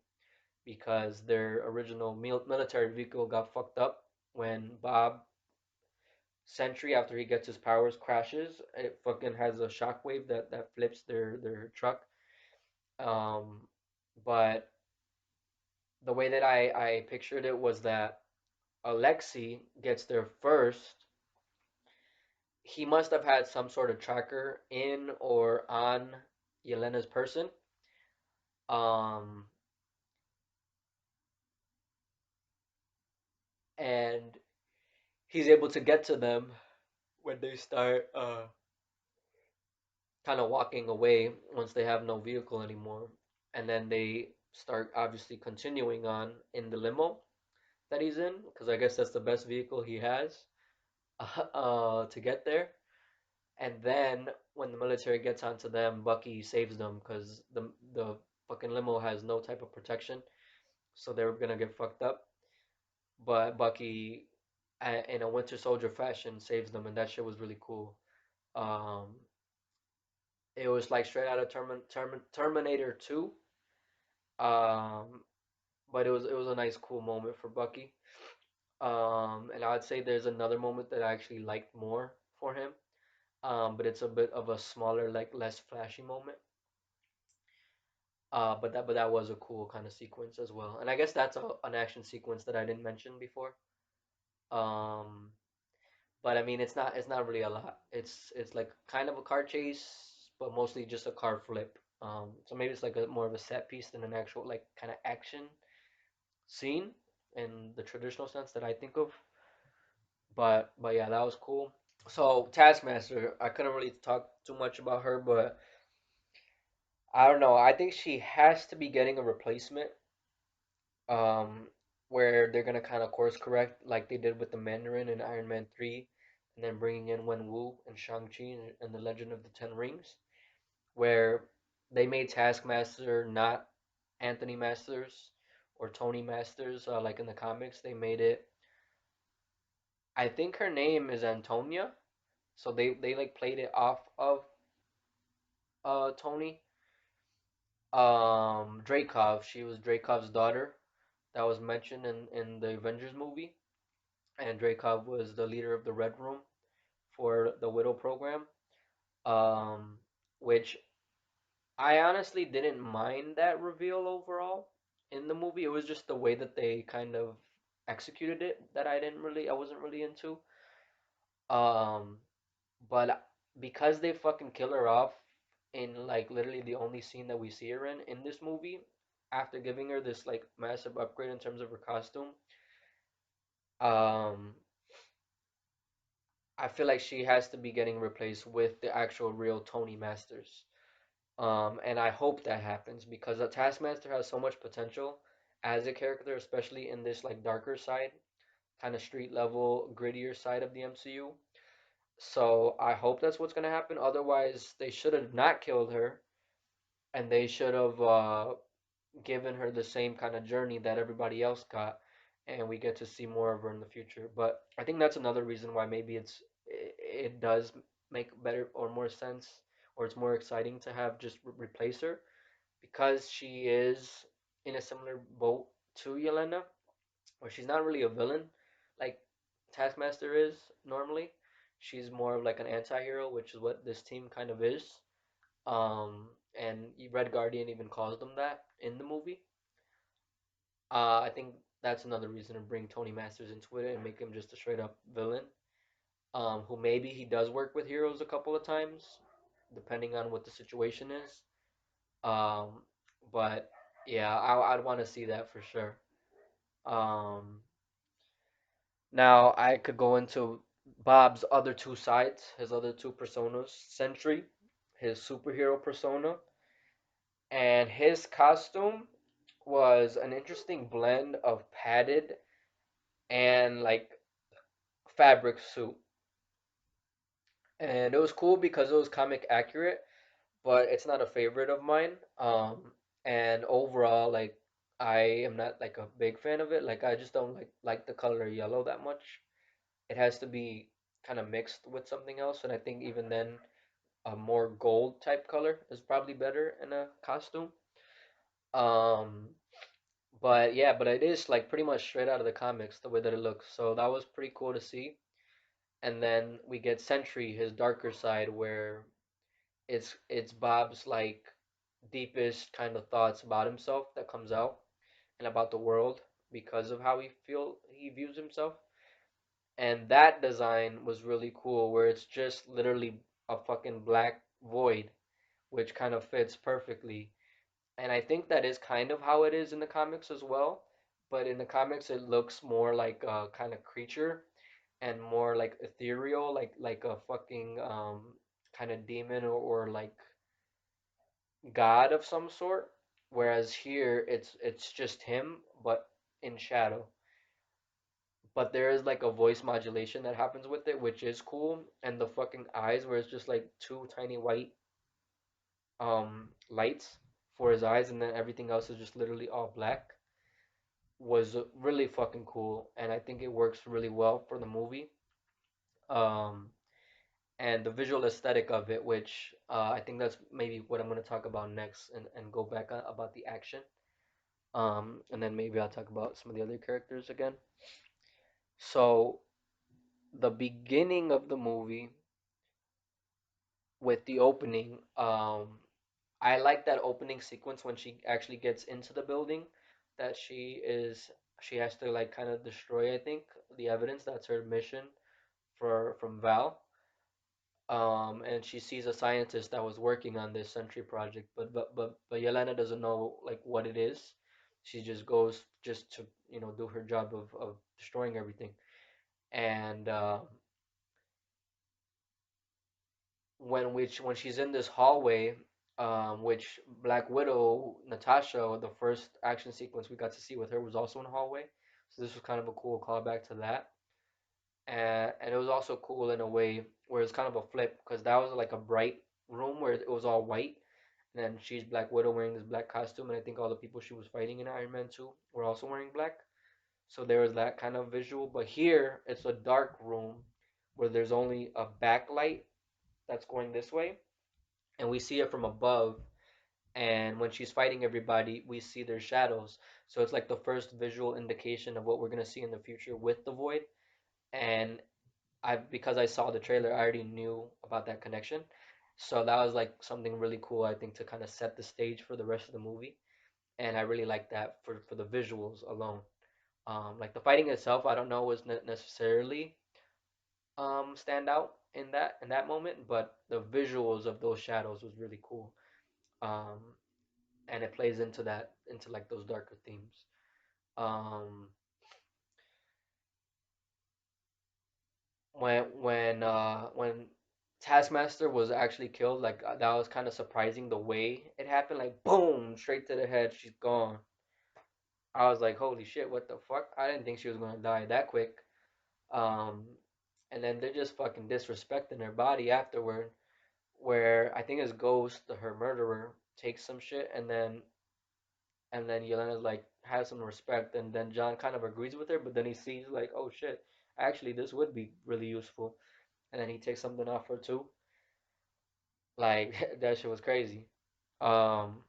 because their original military vehicle got fucked up when Bob Sentry, after he gets his powers, crashes. It fucking has a shockwave that flips their truck, Um, but the way that I pictured it was that Alexei gets there first. He must have had some sort of tracker in or on Yelena's person. Um, and he's able to get to them when they start kind of walking away once they have no vehicle anymore. And then they start obviously continuing on in the limo that he's in, because I guess that's the best vehicle he has to get there. And then when the military gets onto them, Bucky saves them because the fucking limo has no type of protection, so they were gonna get fucked up. But Bucky, in a Winter Soldier fashion, saves them, and that shit was really cool. Um, it was like straight out of Terminator 2. Um, but it was a nice, cool moment for Bucky. And I'd say there's another moment that I actually liked more for him. But it's a bit of a smaller, like less flashy moment. But that was a cool kind of sequence as well. And I guess that's an action sequence that I didn't mention before. Um, but I mean, it's not really a lot. It's like kind of a car chase, but mostly just a car flip. So maybe it's like a more of a set piece than an actual like kind of action scene in the traditional sense that I think of. But yeah, that was cool. So Taskmaster, I couldn't really talk too much about her, but I don't know. I think she has to be getting a replacement, um, where they're gonna kind of course correct like they did with the Mandarin in Iron Man 3, and then bringing in Wen Wu and Shang-Chi and the Legend of the Ten Rings, where they made Taskmaster not Anthony Masters or Tony Masters, like in the comics. They made it. I think her name is Antonia, so they like played it off of Tony. Dreykov. She was Dreykov's daughter that was mentioned in the Avengers movie, and Dreykov was the leader of the Red Room for the Widow program. Um, which I honestly didn't mind that reveal overall in the movie. It was just the way that they kind of executed it that I wasn't really into. Um, but because they fucking kill her off in like literally the only scene that we see her in this movie, after giving her this like massive upgrade in terms of her costume, um, I feel like she has to be getting replaced with the actual real Tony Masters. And I hope that happens because the Taskmaster has so much potential as a character, especially in this like darker side, kind of street level, grittier side of the MCU. So I hope that's what's gonna happen. Otherwise, they should have not killed her, and they should have given her the same kind of journey that everybody else got, and we get to see more of her in the future. But I think that's another reason why maybe it does make better or more sense, or it's more exciting to have just replace her because she is in a similar boat to Yelena, where she's not really a villain like Taskmaster is normally. She's more of like an anti-hero, which is what this team kind of is. And Red Guardian even calls them that in the movie. I think that's another reason to bring Tony Masters into it and make him just a straight up villain. Who maybe he does work with heroes a couple of times, depending on what the situation is. Um, but yeah, I'd want to see that for sure. Um, Now I could go into Bob's other two sides, his other two personas, Sentry, his superhero persona, and his costume was an interesting blend of padded and like fabric suit. And it was cool because it was comic accurate, but it's not a favorite of mine. And overall, like I am not like a big fan of it. Like I just don't like the color yellow that much. It has to be kind of mixed with something else, and I think even then, a more gold type color is probably better in a costume. Um, but yeah, but it is like pretty much straight out of the comics the way that it looks. So that was pretty cool to see. And then we get Sentry, his darker side, where it's Bob's like deepest kind of thoughts about himself that comes out and about the world because of how he views himself. And that design was really cool, where it's just literally a fucking black void, which kind of fits perfectly. And I think that is kind of how it is in the comics as well. But in the comics, it looks more like a kind of creature and more like ethereal, like a fucking kind of demon, or like god of some sort. Whereas here, it's just him, but in shadow. But there is like a voice modulation that happens with it, which is cool. And the fucking eyes, where it's just like two tiny white lights for his eyes, and then everything else is just literally all black, was really fucking cool. And I think it works really well for the movie. Um, and the visual aesthetic of it, which I think that's maybe what I'm gonna talk about next, and go back about the action. And then maybe I'll talk about some of the other characters again. So the beginning of the movie with the opening, I like that opening sequence when she actually gets into the building, that she has to like kind of destroy, I think, the evidence. That's her mission for from Val. And she sees a scientist that was working on this Sentry project, but Yelena doesn't know like what it is. She just goes just to do her job of destroying everything. And when she's in this hallway, which Black Widow, Natasha, the first action sequence we got to see with her was also in a hallway. So this was kind of a cool callback to that. And it was also cool in a way where it's kind of a flip, because that was like a bright room where it was all white, and then she's Black Widow wearing this black costume, and I think all the people she was fighting in Iron Man 2 were also wearing black. So there was that kind of visual. But here it's a dark room where there's only a backlight that's going this way, and we see it from above. And when she's fighting everybody, we see their shadows. So it's like the first visual indication of what we're gonna see in the future with the Void. And because I saw the trailer, I already knew about that connection. So that was like something really cool, I think, to kind of set the stage for the rest of the movie. And I really like that for the visuals alone. Like the fighting itself, I don't know was necessarily stand out in that moment, but the visuals of those shadows was really cool. Um, and it plays into that, into like those darker themes. Um, when Taskmaster was actually killed, like that was kind of surprising the way it happened. Like boom, straight to the head, she's gone. I was like, holy shit, what the fuck? I didn't think she was gonna die that quick. Um, and then they're just fucking disrespecting her body afterward. Where I think his ghost, her murderer, takes some shit, and then Yelena's like has some respect, and then John kind of agrees with her, but then he sees like, oh shit, actually this would be really useful, and then he takes something off her too. Like that shit was crazy. Um,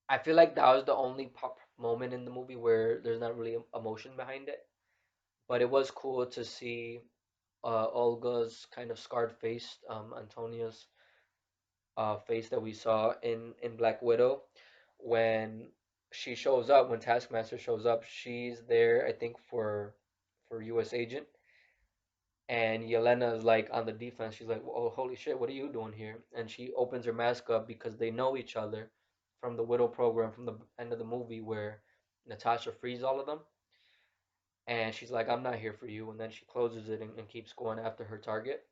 I feel like that was the only pop moment in the movie where there's not really emotion behind it, but it was cool to see Olga's kind of scarred face, Antonia's face that we saw in Black Widow when she shows up, when Taskmaster shows up. She's there, I think, for U.S. Agent, and Yelena is like on the defense. She's like, "Oh, holy shit, what are you doing here?" And she opens her mask up because they know each other from the Widow program from the end of the movie where Natasha frees all of them. And she's like, "I'm not here for you." And then she closes it and keeps going after her target.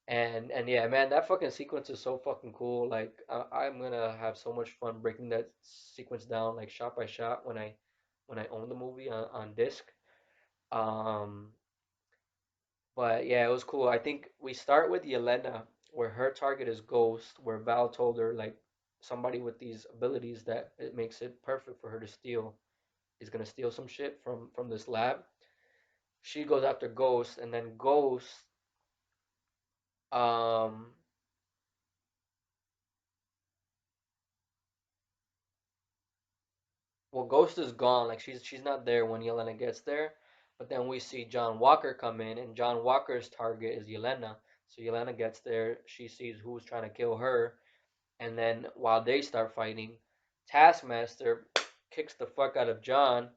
And yeah, man, that fucking sequence is so fucking cool. Like I'm gonna have so much fun breaking that sequence down like shot by shot when I own the movie on disc. Um, but yeah, it was cool. I think we start with Yelena, where her target is Ghost, where Val told her like somebody with these abilities that it makes it perfect for her to steal is gonna steal some shit from this lab. She goes after Ghost, and then Ghost, um, well, Ghost is gone. Like she's not there when Yelena gets there. But then we see John Walker come in, and John Walker's target is Yelena. So Yelena gets there, she sees who's trying to kill her, and then while they start fighting, Taskmaster kicks the fuck out of John,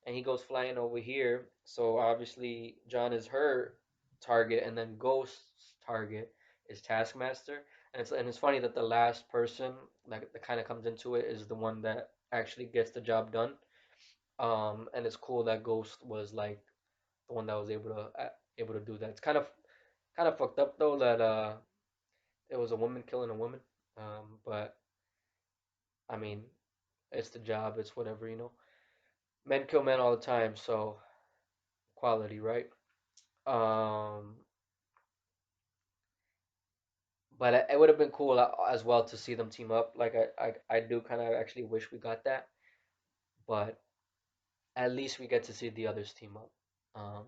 and he goes flying over here. So obviously John is her target, and then Ghost's target is Taskmaster. And it's funny that the last person that kind of comes into it is the one that actually gets the job done. And it's cool that Ghost was like the one that was able to do that. It's kind of fucked up though that it was a woman killing a woman. But I mean, it's the job. It's whatever, you know. Men kill men all the time, so quality, right? Um, but it would have been cool as well to see them team up. Like I do kind of actually wish we got that, but at least we get to see the others team up. Um,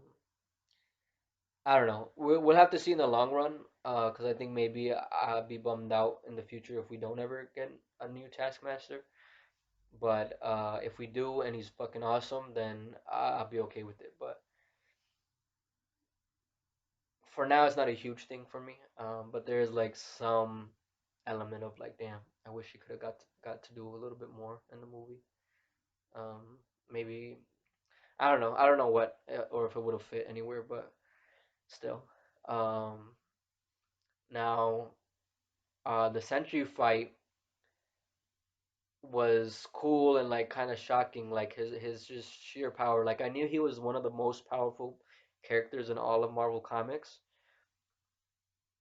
I don't know. We'll have to see in the long run, because I think maybe I'll be bummed out in the future if we don't ever get a new Taskmaster. But if we do and he's fucking awesome, then I'll be okay with it. But for now, it's not a huge thing for me. But there is like some element of like, damn, I wish he could have got to do a little bit more in the movie. Um, Maybe I don't know what or if it would have fit anywhere, but still. Um, Now, the Sentry fight was cool and like kind of shocking. Like his just sheer power. Like I knew he was one of the most powerful characters in all of Marvel Comics.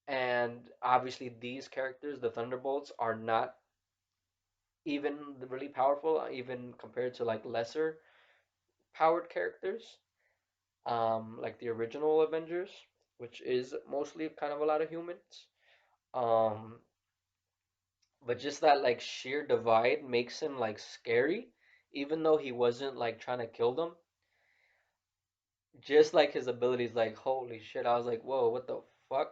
And obviously, these characters, the Thunderbolts, are not even really powerful, even compared to like lesser powered characters, like the original Avengers, which is mostly kind of a lot of humans. Um, but just that like sheer divide makes him like scary, even though he wasn't like trying to kill them. Just like his abilities, like holy shit, I was like, whoa, what the fuck?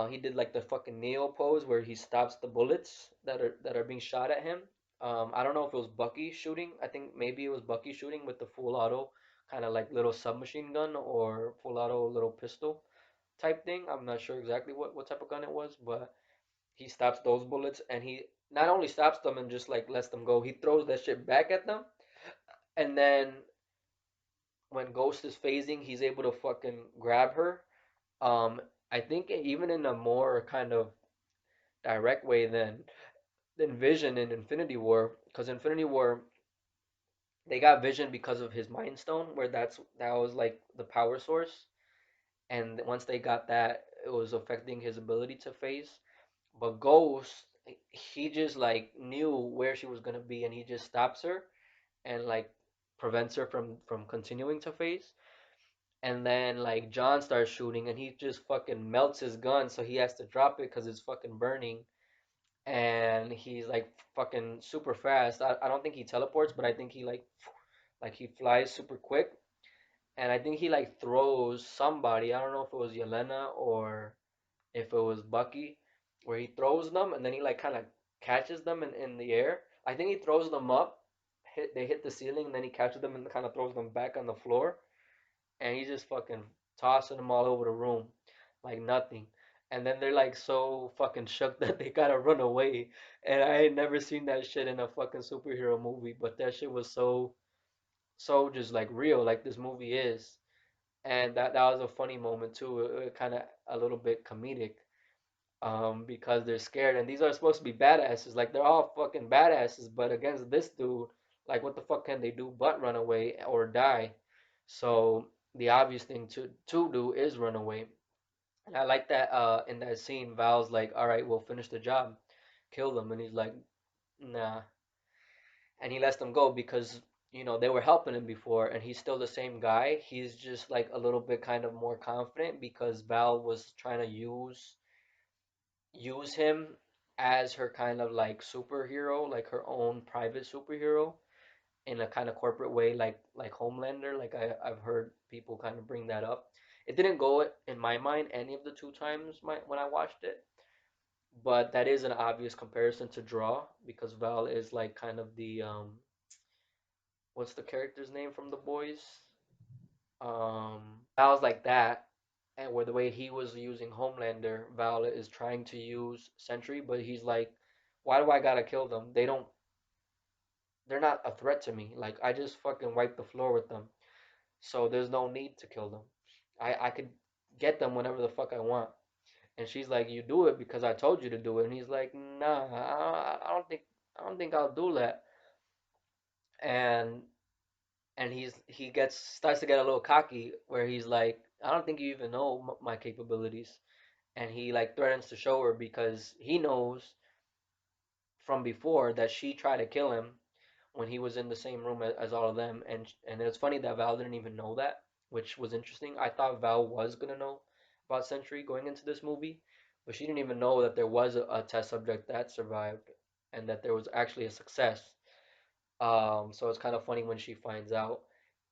He did like the fucking Neo pose where he stops the bullets that are being shot at him. I don't know if it was Bucky shooting. I think maybe it was Bucky shooting with the full auto kind of like little submachine gun or full auto little pistol type thing. I'm not sure exactly what type of gun it was, but he stops those bullets and he not only stops them and just like lets them go, he throws that shit back at them. And then when Ghost is phasing, he's able to fucking grab her. Um, I think even in a more kind of direct way than Vision in Infinity War, because Infinity War they got Vision because of his Mind Stone, where that was like the power source, and once they got that, it was affecting his ability to phase. But Ghost, he just like knew where she was gonna be, and he just stops her and like prevents her from continuing to phase. And then like John starts shooting, and he just fucking melts his gun, so he has to drop it because it's fucking burning. And he's like fucking super fast. I don't think he teleports, but I think he like he flies super quick. And I think he like throws somebody. I don't know if it was Yelena or if it was Bucky, where he throws them and then he like kind of catches them in the air. I think he throws them up, they hit the ceiling, and then he catches them and kind of throws them back on the floor, and he's just fucking tossing them all over the room like nothing. And then they're like so fucking shook that they gotta run away. And I ain't never seen that shit in a fucking superhero movie, but that shit was so just like real, like this movie is. And that was a funny moment too. It kind of a little bit comedic, because they're scared, and these are supposed to be badasses. Like they're all fucking badasses, but against this dude, like what the fuck can they do but run away or die? So the obvious thing to do is run away. And I like that in that scene, Val's like, "All right, we'll finish the job, kill them," and he's like, "Nah," and he lets them go because they were helping him before, and he's still the same guy. He's just like a little bit kind of more confident because Val was trying to use him as her kind of like superhero, like her own private superhero in a kind of corporate way, like Homelander. Like I've heard people kind of bring that up. It didn't go in my mind any of the two times when I watched it, but that is an obvious comparison to draw because Val is like kind of the what's the character's name from The Boys? Val's like that, and where the way he was using Homelander, Val is trying to use Sentry, but he's like, why do I gotta kill them? They're not a threat to me. Like I just fucking wipe the floor with them, so there's no need to kill them. I could get them whenever the fuck I want. And she's like, you do it because I told you to do it. And he's like, nah, I don't think I'll do that. And he gets starts to get a little cocky where he's like, I don't think you even know my capabilities. And he like threatens to show her because he knows from before that she tried to kill him when he was in the same room as all of them. And it's funny that Val didn't even know that, which was interesting. I thought Val was gonna know about Sentry going into this movie, but she didn't even know that there was a test subject that survived and that there was actually a success. So it's kind of funny when she finds out,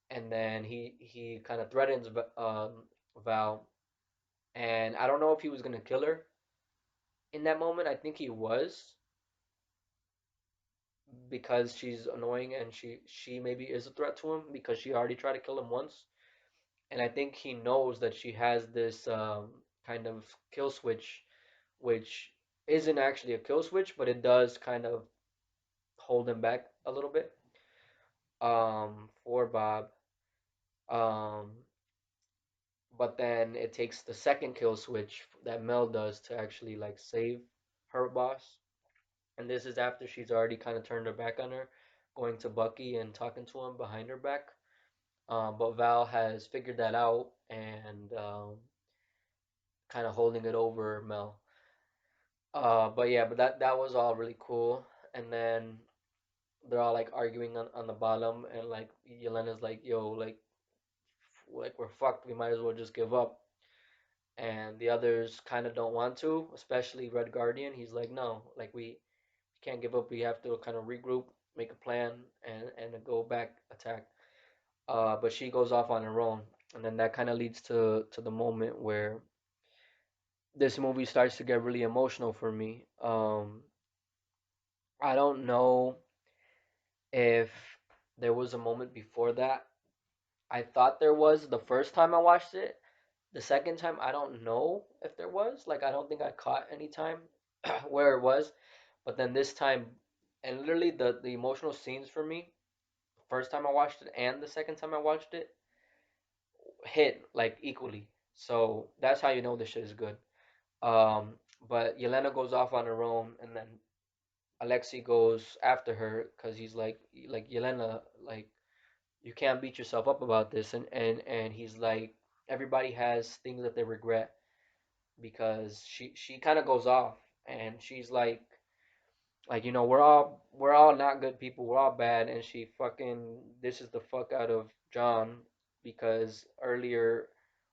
and then he kind of threatens Val, and I don't know if he was gonna kill her in that moment. I think he was because she's annoying and she maybe is a threat to him because she already tried to kill him once. And I think he knows that she has this kind of kill switch, which isn't actually a kill switch, but it does kind of hold him back a little bit. For Bob. Um, but then it takes the second kill switch that Mel does to actually like save her boss. And this is after she's already kind of turned her back on her, going to Bucky and talking to him behind her back. But Val has figured that out and kind of holding it over Mel. But yeah, but that was all really cool. And then they're all like arguing on the bottom, and like Yelena's like, "Yo, like we're fucked. We might as well just give up." And the others kind of don't want to, especially Red Guardian. He's like, "No, like we can't give up. We have to kind of regroup, make a plan, and go back attack." But she goes off on her own, and then that kind of leads to the moment where this movie starts to get really emotional for me. I don't know if there was a moment before that. I thought there was the first time I watched it. The second time, I don't know if there was. Like, I don't think I caught any time where it was. But then this time, and literally the emotional scenes for me, first time I watched it and the second time I watched it, hit like equally. So that's how you know this shit is good. Um, but Yelena goes off on her own, and then Alexei goes after her because he's like Yelena, like you can't beat yourself up about this, and he's like everybody has things that they regret because she kind of goes off and she's like we're all not good people, we're all bad, and she fucking this is the fuck out of John because earlier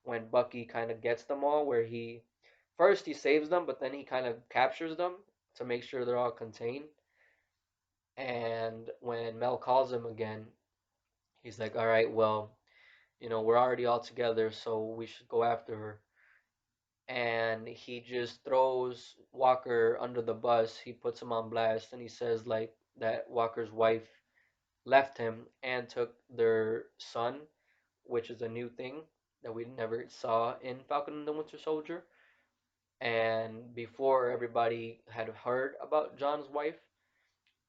when Bucky kind of gets them all where he first he saves them but then he kind of captures them to make sure they're all contained. And when Mel calls him again, he's like, all right, well, we're already all together, so we should go after her. And he just throws Walker under the bus. He puts him on blast and he says, like, that Walker's wife left him and took their son, which is a new thing that we never saw in Falcon and the Winter Soldier. And before everybody had heard about John's wife,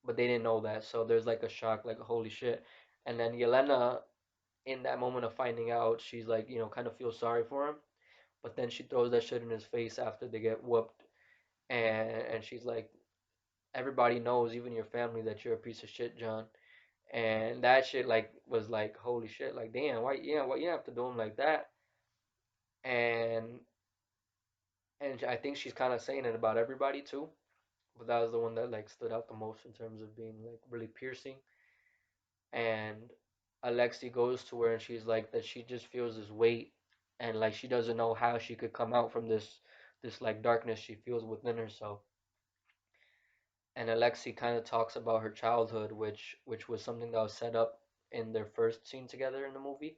but they didn't know that. So there's like a shock, like holy shit. And then Yelena, in that moment of finding out, she's like, kind of feels sorry for him. But then she throws that shit in his face after they get whooped, and she's like, everybody knows, even your family, that you're a piece of shit, John. And that shit like was like holy shit, like damn, why you have to do him like that? And I think she's kind of saying it about everybody too. But that was the one that like stood out the most in terms of being like really piercing. And Alexi goes to her and she's like that she just feels this weight and like she doesn't know how she could come out from this like darkness she feels within herself. And Alexi kind of talks about her childhood, which was something that was set up in their first scene together in the movie,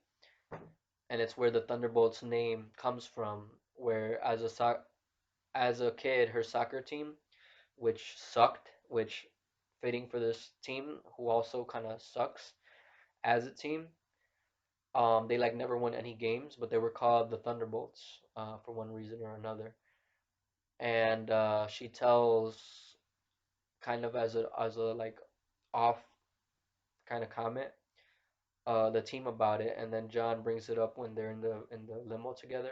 and it's where the Thunderbolts name comes from. Where as a kid, her soccer team, which sucked, which fitting for this team who also kind of sucks as a team, They like never won any games, but they were called the Thunderbolts for one reason or another. And she tells kind of as a like off kind of comment the team about it, and then John brings it up when they're in the limo together,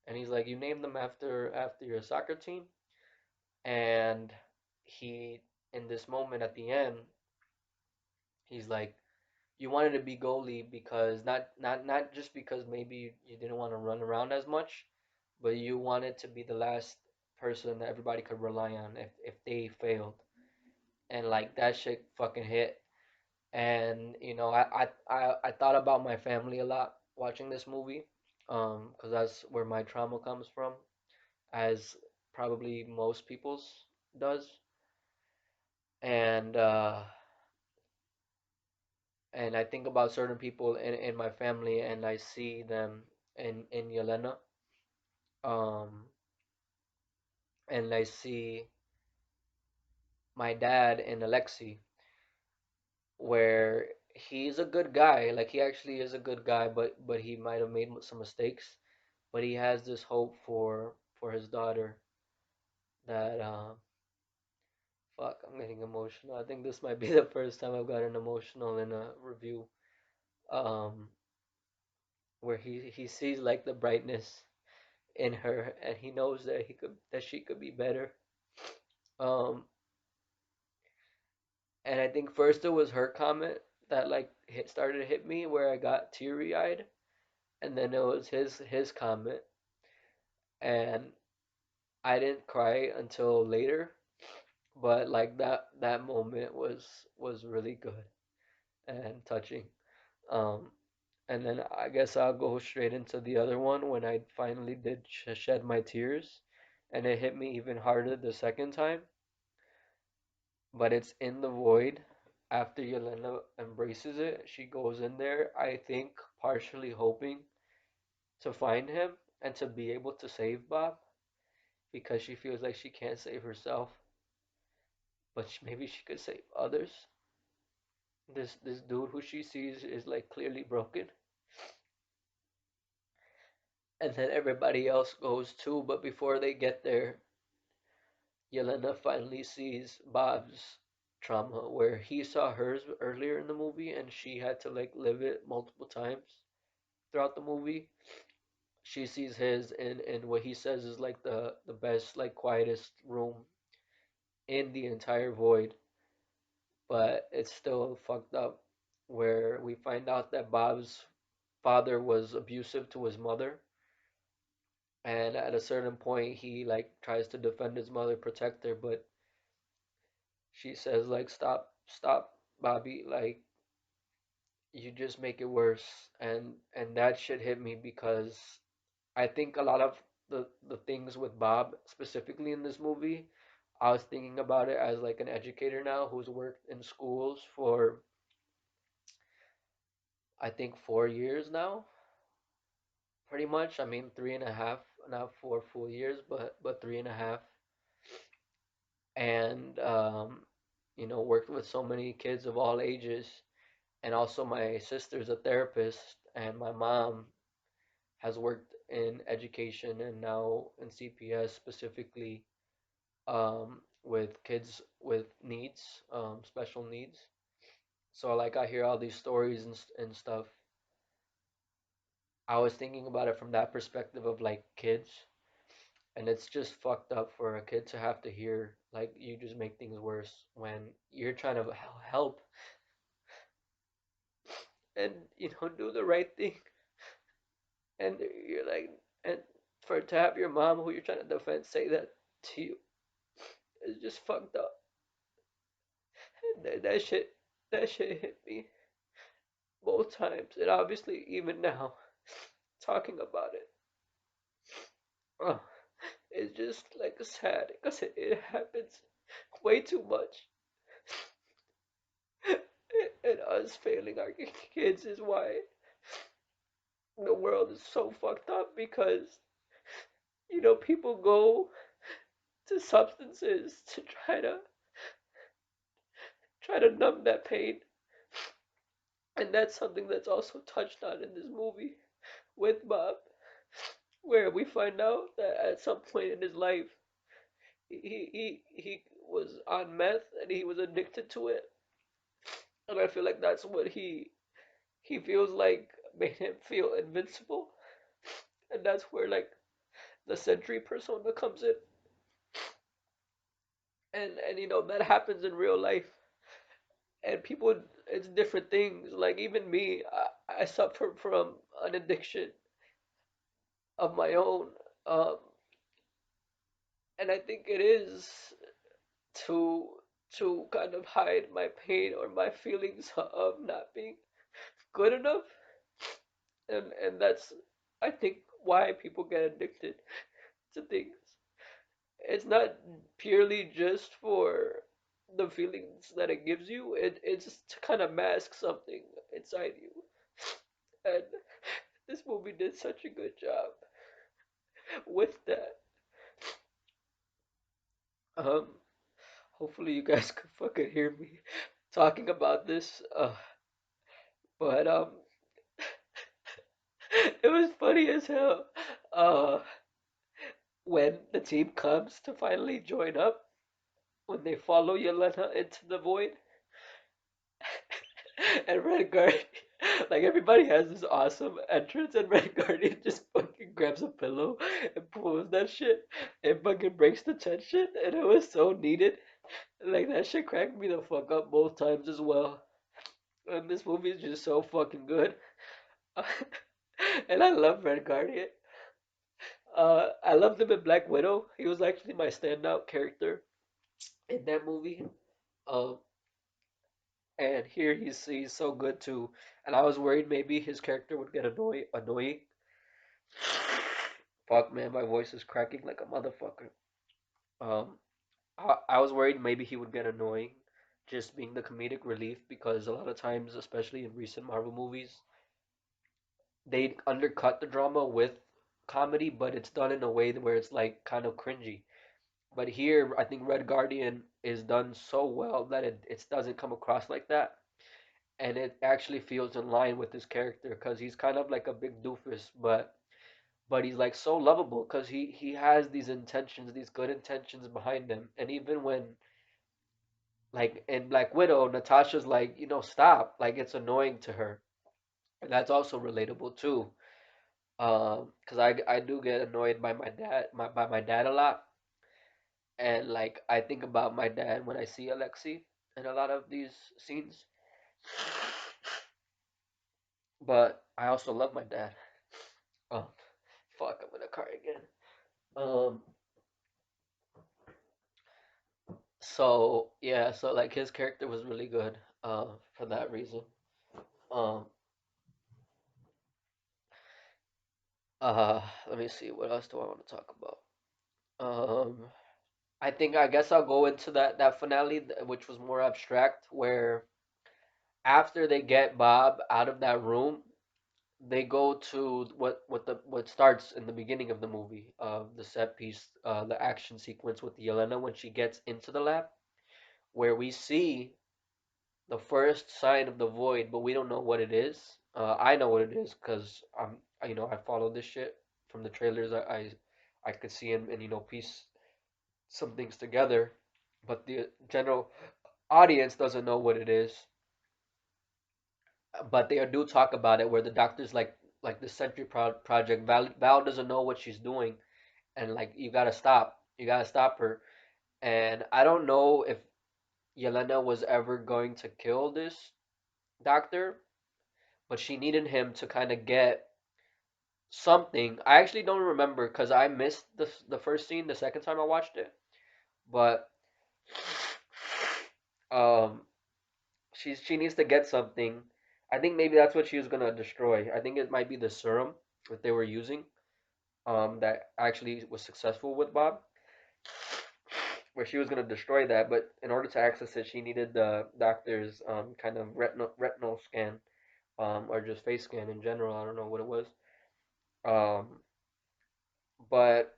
and he's like, "You named them after your soccer team," and he in this moment at the end, he's like, "You wanted to be goalie because not just because maybe you didn't want to run around as much, but you wanted to be the last person that everybody could rely on if they failed." And like that shit fucking hit. And I thought about my family a lot watching this movie, because that's where my trauma comes from, as probably most people's does. And and I think about certain people in my family, and I see them in Yelena, um, and I see my dad in Alexei, where he's a good guy, like he actually is a good guy, but he might have made some mistakes, but he has this hope for his daughter that fuck, I'm getting emotional. I think this might be the first time I've gotten emotional in a review. Um, where he sees like the brightness in her, and he knows that she could be better. Um, and I think first it was her comment that like started to hit me, where I got teary eyed, and then it was his comment, and I didn't cry until later, but like that moment was really good and touching. Um, and then I guess I'll go straight into the other one when I finally did shed my tears, and it hit me even harder the second time. But it's in the void. After Yelena embraces it, she goes in there, I think partially hoping to find him and to be able to save Bob, because she feels like she can't save herself, but maybe she could save others. This dude who she sees is like clearly broken, and then everybody else goes too. But before they get there, Yelena finally sees Bob's trauma, where he saw hers earlier in the movie, and she had to like live it multiple times throughout the movie. She sees his in what he says is like the best, like quietest room in the entire void, but it's still fucked up, where we find out that Bob's father was abusive to his mother, and at a certain point he like tries to defend his mother, protect her, but she says like, stop, Bobby, like you just make it worse. And that shit hit me, because I think a lot of the things with Bob specifically in this movie, I was thinking about it as like an educator now who's worked in schools for I think 4 years now, pretty much. I mean, three and a half, not 4 full years, but three and a half. And worked with so many kids of all ages. And also my sister's a therapist, and my mom has worked in education and now in CPS specifically, with kids with needs, special needs. So like I hear all these stories and stuff. I was thinking about it from that perspective of like kids, and it's just fucked up for a kid to have to hear like you just make things worse when you're trying to help and do the right thing, and you're like, and for to have your mom who you're trying to defend say that to you is just fucked up. That shit hit me both times, and obviously even now talking about it, oh, it's just like sad because it happens way too much. And us failing our kids is why the world is so fucked up, because people go to substances to try to numb that pain, And that's something that's also touched on in this movie with Bob, where we find out that at some point in his life, he was on meth and he was addicted to it, and I feel like that's what he feels like made him feel invincible, and that's where like the Sentry persona comes in, and that happens in real life, and people, it's different things. Like even me, I suffer from an addiction of my own, um, and I think it is to to kind of hide my pain or my feelings of not being good enough, and that's I think why people get addicted to things. It's not purely just for the feelings that it gives you. It's to kind of mask something inside you, and this movie did such a good job with that. Um, hopefully you guys could fucking hear me talking about this. But it was funny as hell. Uh, when the team comes to finally join up, when they follow Yelena into the void, and Red Guardian, like everybody has this awesome entrance, and Red Guardian just fucking grabs a pillow and pulls that shit and fucking breaks the tension, and it was so needed. Like that shit cracked me the fuck up both times as well. And this movie is just so fucking good. And I love Red Guardian. I loved him in Black Widow. He was actually my standout character in that movie. Um, and here he's so good too. And I was worried maybe his character would get annoying. Fuck man, my voice is cracking like a motherfucker. Um, I was worried maybe he would get annoying, just being the comedic relief because a lot of times, especially in recent Marvel movies, they undercut the drama with comedy, but it's done in a way where it's like kind of cringy. But here, I think Red Guardian is done so well that it doesn't come across like that, and it actually feels in line with his character because he's kind of like a big doofus, but he's like so lovable because he has these intentions, these good intentions behind him, and even when like in Black Widow, Natasha's like, stop, like it's annoying to her, and that's also relatable too. Because I do get annoyed by my dad a lot, and like I think about my dad when I see Alexei in a lot of these scenes, but I also love my dad. Oh, fuck, I'm gonna cry again. Um, so yeah, so like his character was really good, for that reason. Um, let me see, what else do I want to talk about? Um, I guess I'll go into that finale, which was more abstract, where after they get Bob out of that room, they go to what starts in the beginning of the movie, the set piece, the action sequence with Yelena when she gets into the lab, where we see the first sign of the void, but we don't know what it is. I know what it is because I follow this shit from the trailers. I could see and piece some things together, but the general audience doesn't know what it is. But they do talk about it where the doctor's like the Sentry Project. Val doesn't know what she's doing, and like you gotta stop her. And I don't know if Yelena was ever going to kill this doctor, but she needed him to kind of get something. I actually don't remember because I missed the first scene the second time I watched it, but um she needs to get something. I think maybe that's what she was gonna destroy. I think it might be the serum that they were using, that actually was successful with Bob, where she was gonna destroy that. But in order to access it, she needed the doctor's kind of retinal scan, or just face scan in general. I don't know what it was. Um, but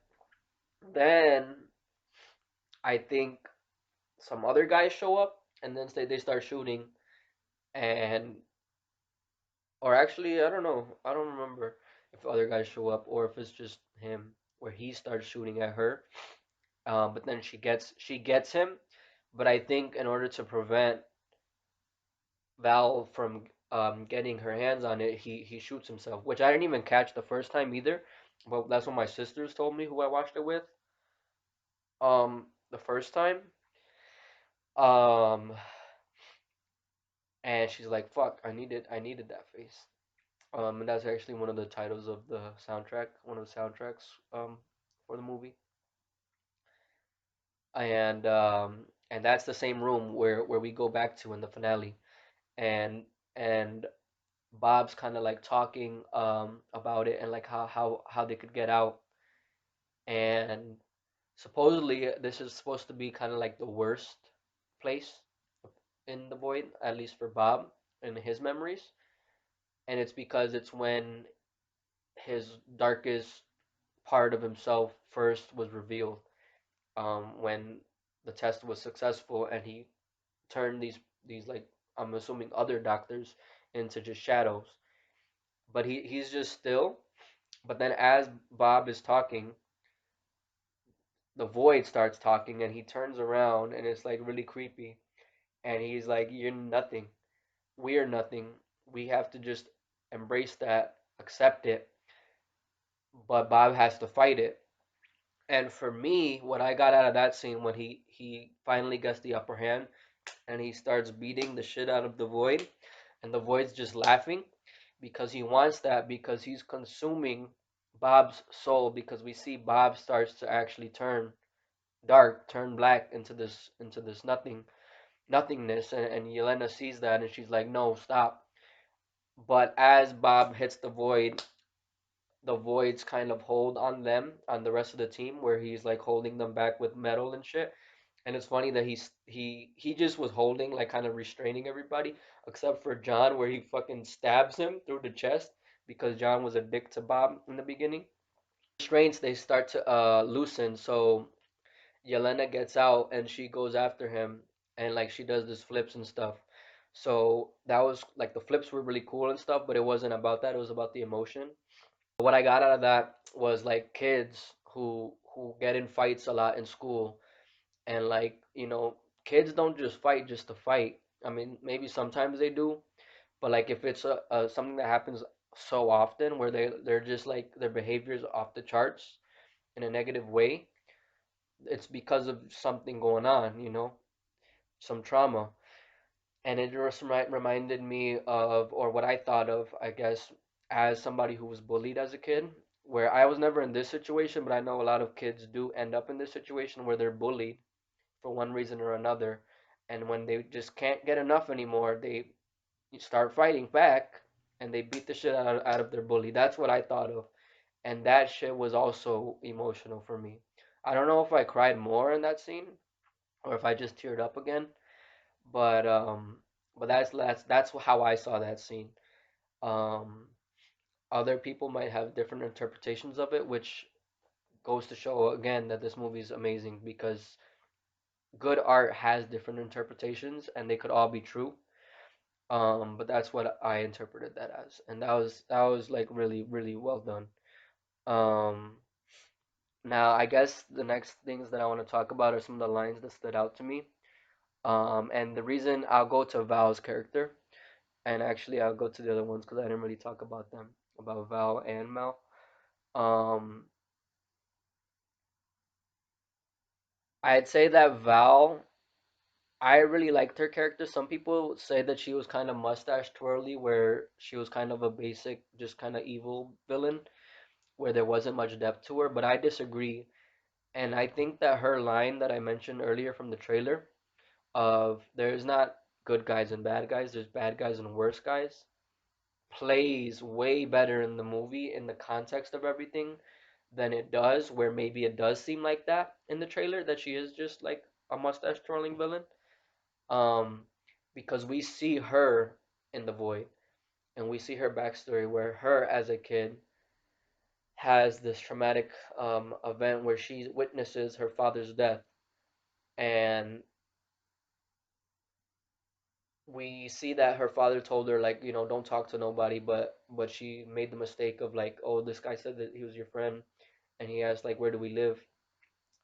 then I think some other guys show up, and then they start shooting, and Or actually, I don't know. I don't remember if other guys show up or if it's just him, where he starts shooting at her. But then she gets him. But I think in order to prevent Val from getting her hands on it, he shoots himself, which I didn't even catch the first time either. But that's what my sisters told me, who I watched it with. The first time. Um, and she's like, "Fuck, I needed that face." And that's actually one of the titles of the soundtrack, one of the soundtracks for the movie. And that's the same room where we go back to in the finale, and and Bob's kind of like talking about it and like how they could get out, and supposedly this is supposed to be kind of like the worst place in the void, at least for Bob in his memories, and it's because it's when his darkest part of himself first was revealed, when the test was successful and he turned these like, I'm assuming, other doctors into just shadows. But he's just still. But then as Bob is talking, the void starts talking and he turns around and it's like really creepy. And he's like, "You're nothing. We're nothing. We have to just embrace that, accept it." But Bob has to fight it. And for me, what I got out of that scene, when he finally gets the upper hand and he starts beating the shit out of the void, and the void's just laughing because he wants that, because he's consuming Bob's soul, because we see Bob starts to actually turn dark, turn black into this nothingness, and Yelena sees that and she's like, "No, stop." But as Bob hits the void's kind of hold on them, on the rest of the team, where he's like holding them back with metal and shit. And it's funny that he just was holding, like, kind of restraining everybody except for John, where he fucking stabs him through the chest because John was a dick to Bob in the beginning. Restraints, they start to loosen, so Yelena gets out and she goes after him, and like she does this flips and stuff. So that was like, the flips were really cool and stuff, but it wasn't about that. It was about the emotion. What I got out of that was like kids who get in fights a lot in school, and like, kids don't just fight just to fight. I mean, maybe sometimes they do, but like if it's a something that happens so often where they're just like, their behavior's off the charts in a negative way, it's because of something going on, some trauma. And it just reminded me of, or what I thought of, I guess, as somebody who was bullied as a kid, where I was never in this situation, but I know a lot of kids do end up in this situation where they're bullied for one reason or another. And when they just can't get enough anymore, they start fighting back and they beat the shit out of their bully. That's what I thought of. And that shit was also emotional for me. I don't know if I cried more in that scene or if I just teared up again, but that's how I saw that scene. Um, Other people might have different interpretations of it, which goes to show again that this movie is amazing, because good art has different interpretations and they could all be true. But that's what I interpreted that as, and that was like really really well done. Um, Now I guess the next things that I want to talk about are some of the lines that stood out to me. And the reason, I'll go to Val's character, and actually I'll go to the other ones because I didn't really talk about them, about Val and Mel. Um, I'd say that Val, I really liked her character. Some people say that she was kind of mustache twirly, where she was kind of a basic, just kind of evil villain, where there wasn't much depth to her, but I disagree. And I think that her line that I mentioned earlier from the trailer, of "there's not good guys and bad guys, there's bad guys and worse guys," plays way better in the movie in the context of everything than it does where maybe it does seem like that in the trailer, that she is just like a mustache twirling villain. Um, because we see her in the void, and we see her backstory, where her as a kid has this traumatic event where she witnesses her father's death, and we see that her father told her like, don't talk to nobody, but she made the mistake of like, oh, this guy said that he was your friend, and he asked like, where do we live?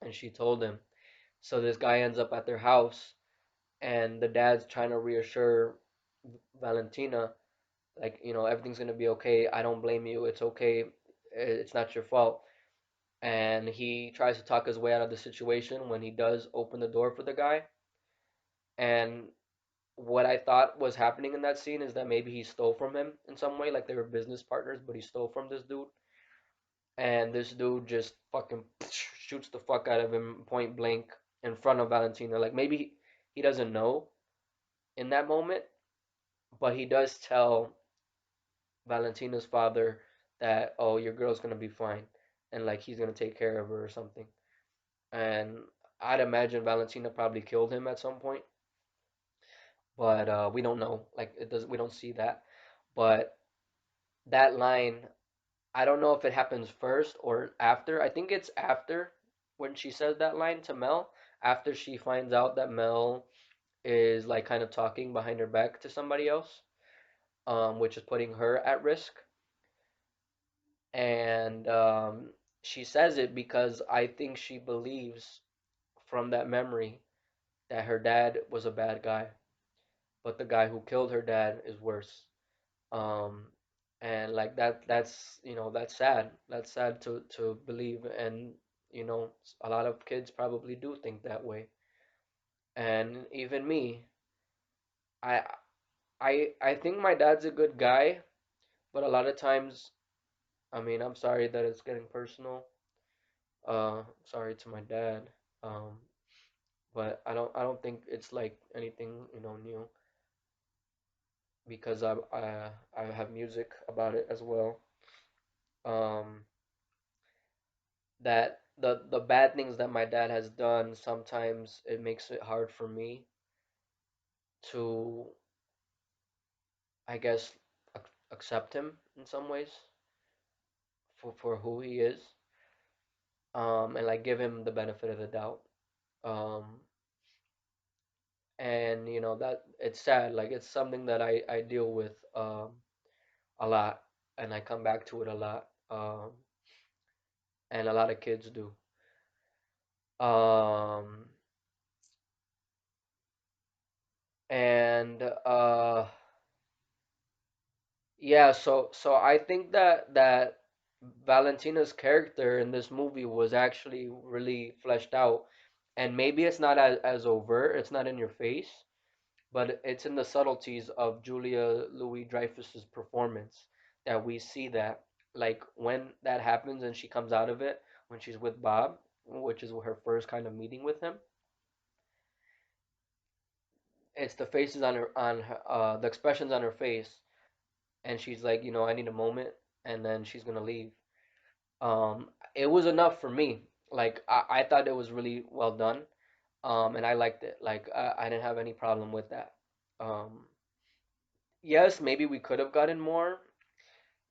And she told him. So this guy ends up at their house, and the dad's trying to reassure Valentina, like, everything's gonna be okay. I don't blame you. It's okay. It's not your fault. And he tries to talk his way out of the situation when he does open the door for the guy. And what I thought was happening in that scene is that maybe he stole from him in some way, like they were business partners, but he stole from this dude. And this dude just fucking shoots the fuck out of him point blank in front of Valentina. Like maybe he doesn't know in that moment, but he does tell Valentina's father that, oh, your girl's gonna be fine, and like he's gonna take care of her or something. And I'd imagine Valentina probably killed him at some point, but we don't know. Like it does, we don't see that. But that line, I don't know if it happens first or after. I think it's after when she says that line to Mel, after she finds out that Mel is like kind of talking behind her back to somebody else, which is putting her at risk. And she says it because I think she believes from that memory that her dad was a bad guy, but the guy who killed her dad is worse. Um, and like that's sad. That's sad to believe, and a lot of kids probably do think that way. And even me, I I think my dad's a good guy, but a lot of times, I mean, I'm sorry that it's getting personal. Sorry to my dad. Um, but I don't think it's like anything, new, because I have music about it as well. Um, that the bad things that my dad has done, sometimes it makes it hard for me to, I guess, accept him in some ways for who he is, and like give him the benefit of the doubt. Um, and that it's sad, like it's something that I deal with a lot, and I come back to it a lot, and a lot of kids do. Um, and Yeah, so I think that Valentina's character in this movie was actually really fleshed out, and maybe it's not as overt, it's not in your face, but it's in the subtleties of Julia Louis-Dreyfus's performance that we see that, like when that happens and she comes out of it when she's with Bob, which is her first kind of meeting with him. It's the faces on her the expressions on her face, and she's like, I need a moment, and then she's gonna leave. It was enough for me. Like I thought it was really well done. And I liked it. Like I didn't have any problem with that. Um, yes, maybe we could have gotten more,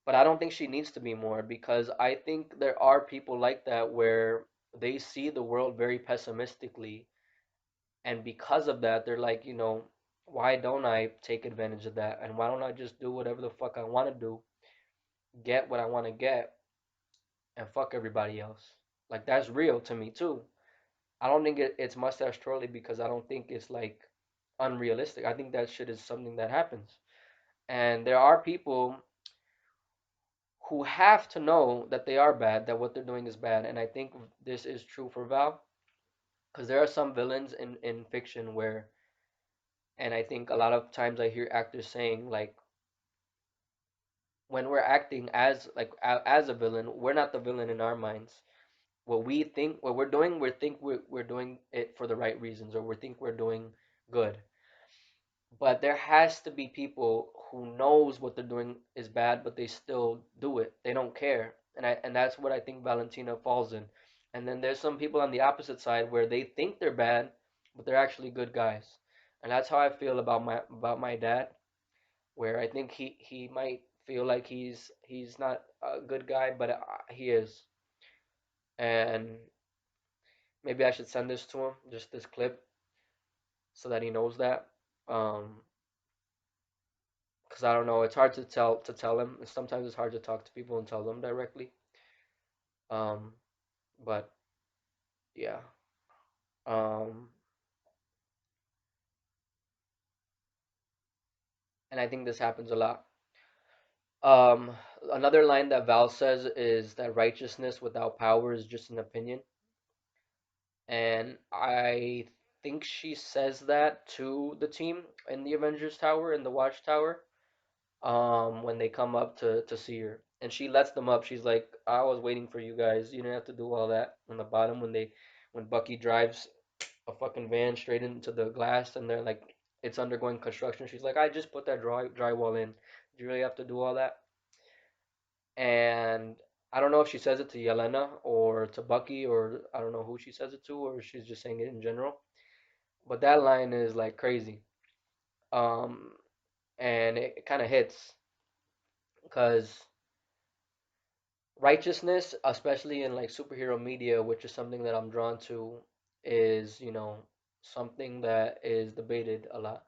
but I don't think she needs to be more, because I think there are people like that where they see the world very pessimistically, and because of that, they're like, why don't I take advantage of that, and why don't I just do whatever the fuck I want to do, get what I want to get, and fuck everybody else. Like that's real to me too. I don't think it's mustache twirly because I don't think it's like unrealistic. I think that shit is something that happens. And there are people who have to know that they are bad, that what they're doing is bad. And I think this is true for Val, because there are some villains in fiction where, and I think a lot of times I hear actors saying, like, when we're acting as like as a villain, we're not the villain in our minds. What we think, what we're doing, we're doing it for the right reasons, or we think we're doing good. But there has to be people who knows what they're doing is bad, but they still do it. They don't care, and that's what I think Valentina falls in. And then there's some people on the opposite side where they think they're bad, but they're actually good guys. And that's how I feel about my dad, where I think he might feel like he's not a good guy, but he is. And maybe I should send this to him, just this clip, so that he knows that. Um, because I don't know, it's hard to tell him. Sometimes it's hard to talk to people and tell them directly. Um, but yeah. Um, and I think this happens a lot. Um, Another line that Val says is that righteousness without power is just an opinion. And I think she says that to the team in the Avengers Tower, in the Watchtower, when they come up to see her. And she lets them up. She's like, I was waiting for you guys. You didn't have to do all that on the bottom when Bucky drives a fucking van straight into the glass and they're like, it's undergoing construction. She's like, I just put that drywall in. Do you really have to do all that? And I don't know if she says it to Yelena or to Bucky, or I don't know who she says it to, or she's just saying it in general. But that line is like crazy. Um, and it kind of hits because righteousness, especially in like superhero media, which is something that I'm drawn to, is, something that is debated a lot.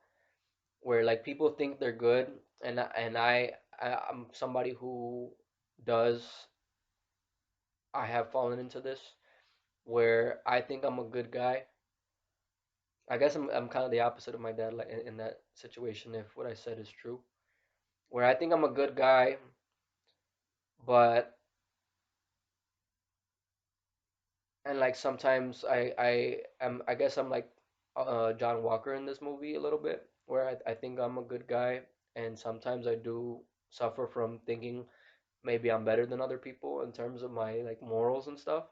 Where like people think they're good, and I'm somebody who does. I have fallen into this where I think I'm a good guy. I guess I'm kind of the opposite of my dad, like in that situation, if what I said is true. Where I think I'm a good guy, but and like sometimes I guess I'm like John Walker in this movie a little bit, where I think I'm a good guy, and sometimes I do suffer from thinking maybe I'm better than other people in terms of my like morals and stuff.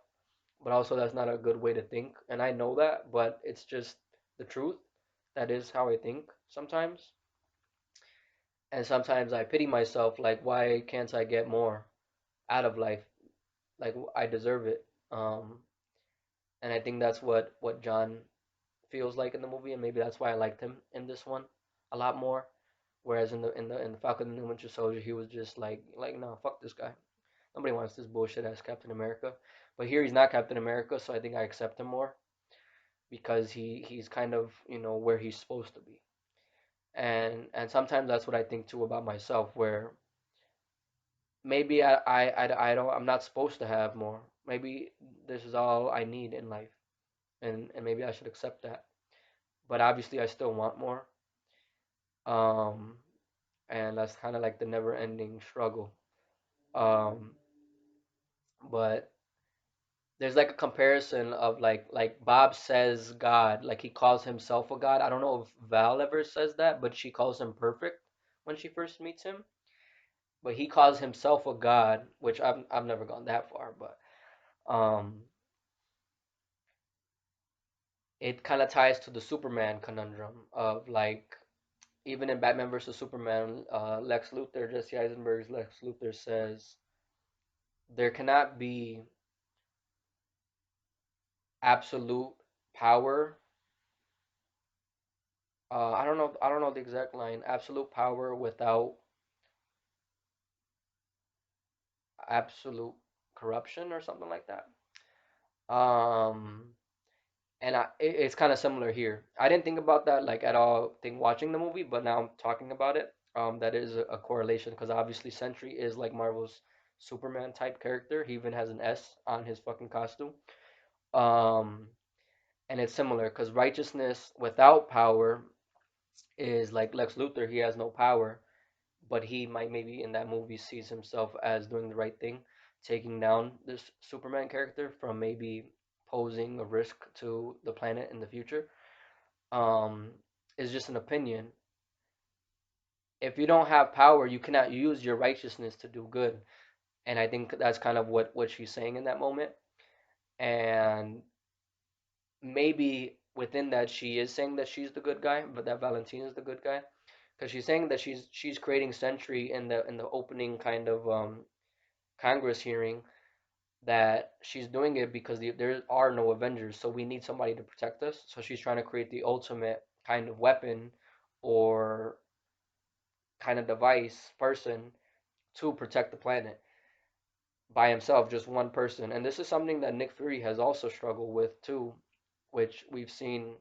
But also that's not a good way to think, and I know that, but it's just the truth. That is how I think sometimes. And sometimes I pity myself, like, why can't I get more out of life? Like, I deserve it. And I think that's what John feels like in the movie, and maybe that's why I liked him in this one a lot more. Whereas in the Falcon and the Winter Soldier, he was just like no, fuck this guy. Nobody wants this bullshit as Captain America. But here he's not Captain America, so I think I accept him more because he's kind of where he's supposed to be. And sometimes that's what I think too about myself, where maybe I'm not supposed to have more. Maybe this is all I need in life, and maybe I should accept that. But obviously, I still want more. Um, and that's kind of like the never-ending struggle. Um, but there's like a comparison of like Bob says God, like he calls himself a god. I don't know if Val ever says that, but she calls him perfect when she first meets him. But he calls himself a god, which I've never gone that far, but um it kind of ties to the Superman conundrum of like even in Batman versus Superman, Lex Luthor, Jesse Eisenberg's Lex Luthor says there cannot be absolute power. I don't know the exact line. Absolute power without absolute corruption or something like that. Um, and it's kind of similar here. I didn't think about that like at all. Think watching the movie, but now I'm talking about it. That is a correlation because obviously Sentry is like Marvel's Superman type character. He even has an S on his fucking costume. Um, and it's similar because righteousness without power is like Lex Luthor. He has no power, but he might maybe in that movie sees himself as doing the right thing, taking down this Superman character from maybe posing a risk to the planet in the future. Um, is just an opinion. If you don't have power, you cannot use your righteousness to do good. And I think that's kind of what she's saying in that moment. And maybe within that she is saying that she's the good guy, but that Valentina is the good guy. Because she's saying that she's creating Sentry in the opening kind of Congress hearing, that she's doing it because there are no Avengers, so we need somebody to protect us. So she's trying to create the ultimate kind of weapon or kind of device person to protect the planet by himself, just one person. And this is something that Nick Fury has also struggled with too, which we've seen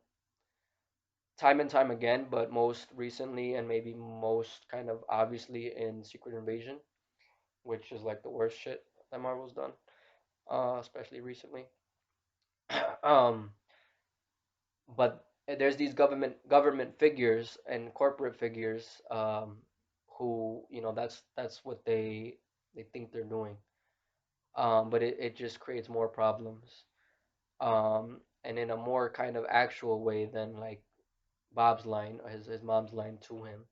time and time again, but most recently and maybe most kind of obviously in Secret Invasion, which is like the worst shit that Marvel's done, especially recently. um, but there's these government figures and corporate figures, who that's what they think they're doing, but it just creates more problems, and in a more kind of actual way than like Bob's line, or his mom's line to him.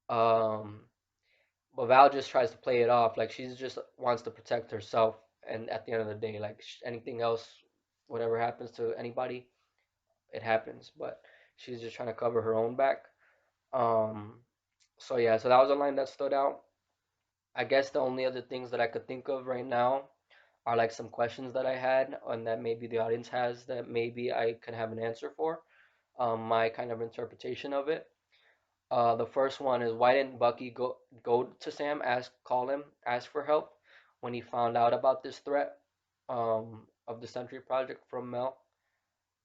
Um, but Val just tries to play it off like she's just wants to protect herself, and at the end of the day, like anything else, whatever happens to anybody, it happens. But she's just trying to cover her own back. Um, so yeah, so that was a line that stood out. I guess the only other things that I could think of right now are like some questions that I had and that maybe the audience has that maybe I could have an answer for. My kind of interpretation of it. The first one is why didn't Bucky go to Sam, call him, ask for help when he found out about this threat, of the Sentry Project from Mel,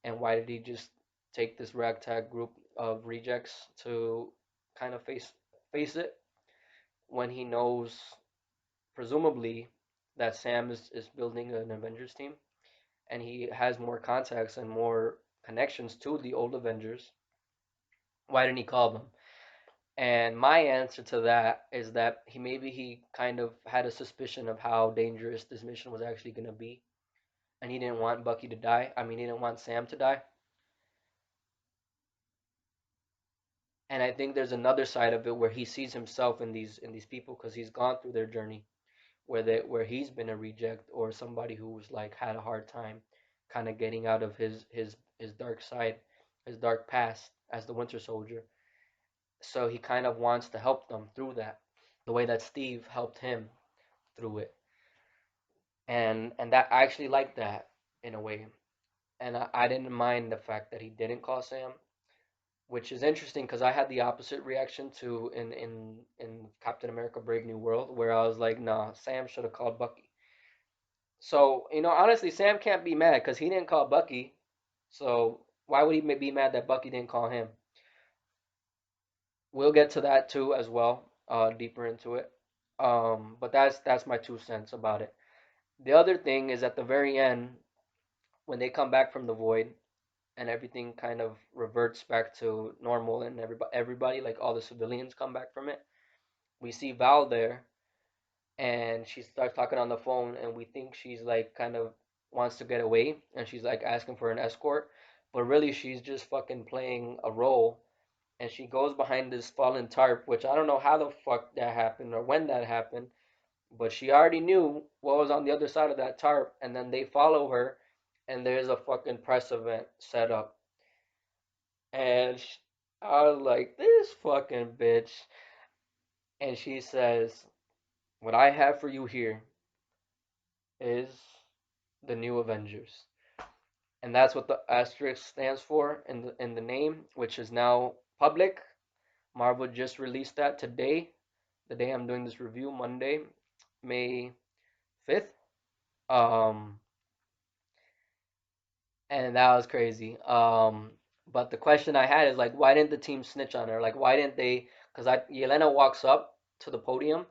and why did he just take this ragtag group of rejects to kind of face it when he knows presumably that Sam is building an Avengers team and he has more contacts and more connections to the old Avengers. Why didn't he call them? And my answer to that is that he kind of had a suspicion of how dangerous this mission was actually going to be, and he didn't want Bucky to die. I mean, he didn't want Sam to die. And I think there's another side of it where he sees himself in these people because he's gone through their journey, where he's been a reject or somebody who's like had a hard time, kind of getting out of his dark side, his dark past as the Winter Soldier. So he kind of wants to help them through that, the way that Steve helped him through it. And that I actually like that in a way. And I didn't mind the fact that he didn't call Sam, which is interesting because I had the opposite reaction to in Captain America: Brave New World, where I was like, nah, Sam should have called Bucky. So honestly, Sam can't be mad because he didn't call Bucky. So why would he be mad that Bucky didn't call him? We'll get to that too as well, deeper into it. But that's my 2 cents about it. The other thing is at the very end, when they come back from the void and everything kind of reverts back to normal and everybody like all the civilians come back from it, we see Val there and she starts talking on the phone and we think she's like kind of wants to get away and she's like asking for an escort, but really she's just fucking playing a role, and she goes behind this fallen tarp, which I don't know how the fuck that happened or when that happened, but she already knew what was on the other side of that tarp, and then they follow her, and there's a fucking press event set up, and I was like, this fucking bitch, and she says, "What I have for you here is the new Avengers," and that's what the asterisk stands for in the name, which is now public. Marvel just released that today, the day I'm doing this review, Monday, May 5th. Um, and that was crazy. But the question I had is like, why didn't the team snitch on her? Like, why didn't they? Because Yelena walks up to the podium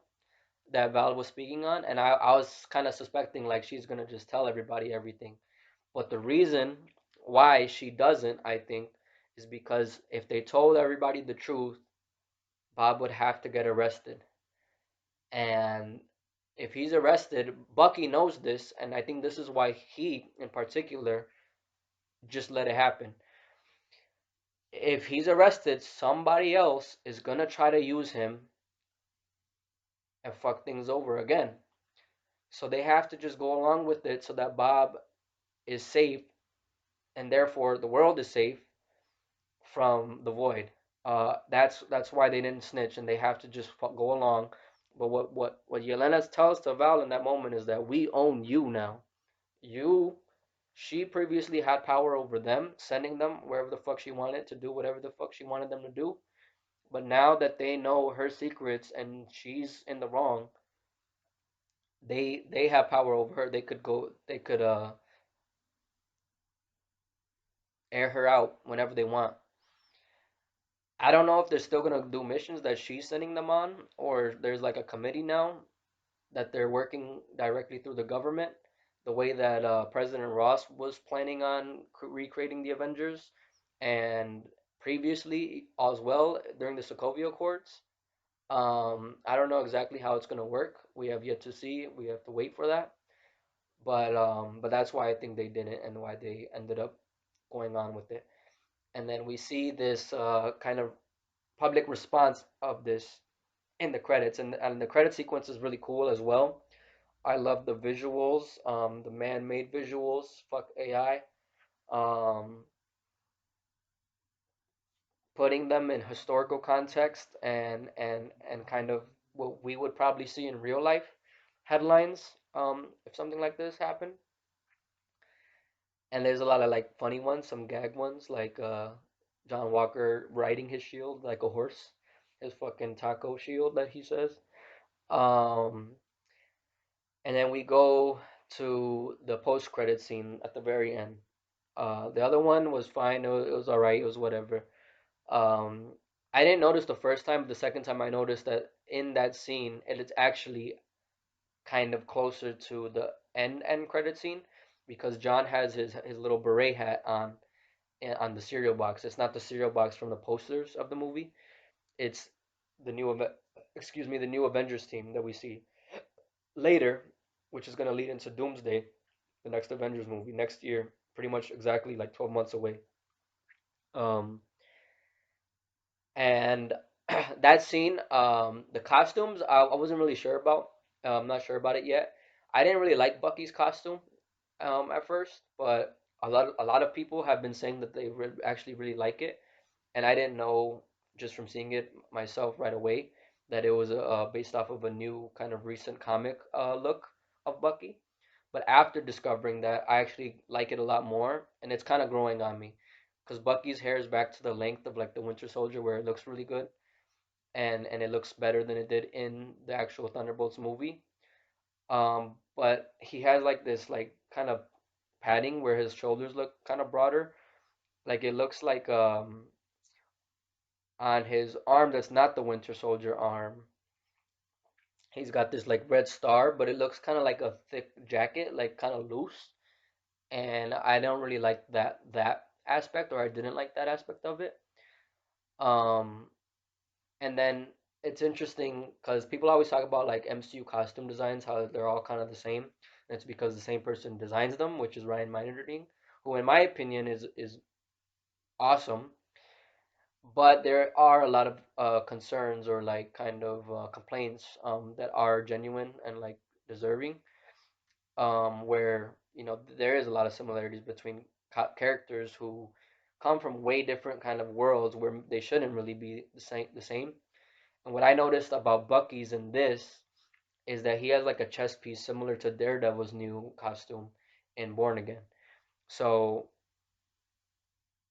that Val was speaking on, and I was kind of suspecting like she's gonna just tell everybody everything. But the reason why she doesn't, I think, is because if they told everybody the truth, Bob would have to get arrested. And if he's arrested, Bucky knows this, and I think this is why he, in particular, just let it happen. If he's arrested, somebody else is gonna try to use him and fuck things over again. So they have to just go along with it so that Bob is safe, and therefore the world is safe from the void. That's why they didn't snitch, and they have to just go along. But what Yelena tells to Val in that moment is that we own you now. You, she previously had power over them, sending them wherever the fuck she wanted to do whatever the fuck she wanted them to do. But now that they know her secrets and she's in the wrong, they have power over her. They could air her out whenever they want. I don't know if they're still gonna do missions that she's sending them on, or there's like a committee now that they're working directly through the government, the way that President Ross was planning on recreating the Avengers, and previously as well during the Sokovia Accords. I don't know exactly how it's gonna work. We have yet to see. We have to wait for that. But that's why I think they didn't, and why they ended up going on with it. And then we see this kind of public response of this in the credits, and the credit sequence is really cool as well. I love the visuals, the man-made visuals. Fuck AI. Um, Putting them in historical context and kind of what we would probably see in real life headlines, if something like this happened. And there's a lot of like funny ones, some gag ones, like John Walker riding his shield like a horse, his fucking taco shield that he says. Um, and then we go to the post-credit scene at the very end. The other one was fine. It was all right. It was whatever. Um, I didn't notice the first time, but the second time I noticed that in that scene, it is actually kind of closer to the end credit scene because John has his little beret hat on the cereal box. It's not the cereal box from the posters of the movie. It's the new excuse me, the new Avengers team that we see later, which is going to lead into Doomsday, the next Avengers movie next year, pretty much exactly like 12 months away. Um, and that scene, the costumes, I wasn't really sure about. I'm not sure about it yet. I didn't really like Bucky's costume at first, but a lot of people have been saying that they actually really like it, and I didn't know just from seeing it myself right away that it was based off of a new kind of recent comic look of Bucky. But after discovering that, I actually like it a lot more, and it's kind of growing on me because Bucky's hair is back to the length of like the Winter Soldier, where it looks really good, and it looks better than it did in the actual Thunderbolts movie. But he has like this like kind of padding where his shoulders look kind of broader. Like it looks like on his arm that's not the Winter Soldier arm. He's got this like red star, but it looks kind of like a thick jacket, like kind of loose. And I don't really like that aspect, or I didn't like that aspect of it. Um, and then it's interesting because people always talk about like MCU costume designs, how they're all kind of the same. And it's because the same person designs them, which is Ryan Meinerding, who, in my opinion, is awesome. But there are a lot of concerns or like kind of complaints that are genuine and like deserving. Where there is a lot of similarities between characters who come from way different kind of worlds where they shouldn't really be the same. And what I noticed about Bucky's in this is that he has like a chest piece similar to Daredevil's new costume in Born Again. So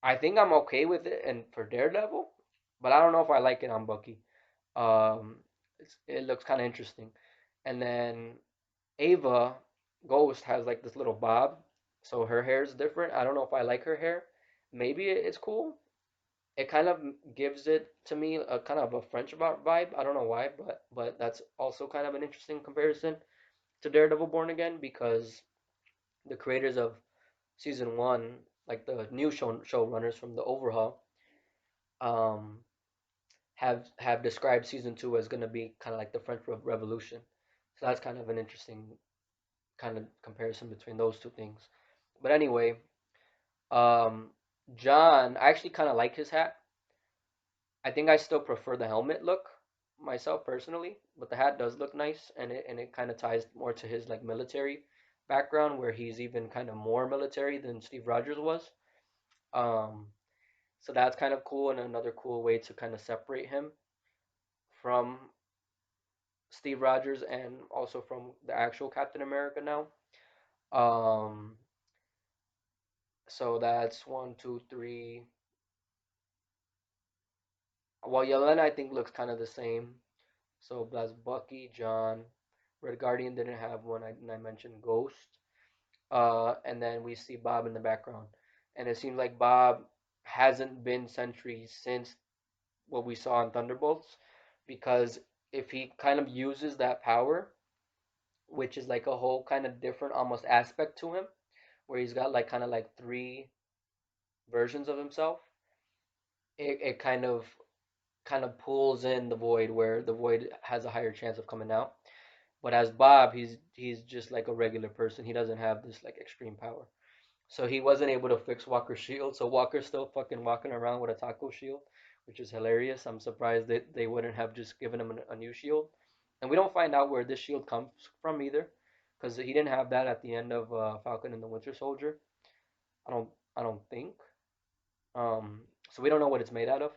I think I'm okay with it and for Daredevil, but I don't know if I like it on Bucky. Um, it looks kind of interesting. And then Ava Ghost has like this little bob, so her hair is different. I don't know if I like her hair. Maybe it's cool. It kind of gives it to me a kind of a French vibe. I don't know why, but that's also kind of an interesting comparison to Daredevil Born Again because the creators of season one, like the new showrunners from the overhaul, um, have described season two as going to be kind of like the French Revolution. So that's kind of an interesting kind of comparison between those two things. But anyway, um, John, I actually kind of like his hat. I think I still prefer the helmet look myself personally, but the hat does look nice, and it kind of ties more to his like military background, where he's even kind of more military than Steve Rogers was. Um, so that's kind of cool, and another cool way to kind of separate him from Steve Rogers and also from the actual Captain America now. Um, so that's one, two, three. Well, Yelena I think looks kind of the same. So that's Bucky, John. Red Guardian didn't have one. I mentioned Ghost. And then we see Bob in the background. And it seems like Bob hasn't been Sentry since what we saw in Thunderbolts, because if he kind of uses that power, which is like a whole kind of different almost aspect to him, where he's got like kind of like three versions of himself, it kind of pulls in the void where the void has a higher chance of coming out. But as Bob, he's just like a regular person. He doesn't have this like extreme power. So he wasn't able to fix Walker's shield. So Walker's still fucking walking around with a taco shield, which is hilarious. I'm surprised that they wouldn't have just given him a new shield. And we don't find out where this shield comes from either, because he didn't have that at the end of Falcon and the Winter Soldier. I don't I don't think. So we don't know what it's made out of,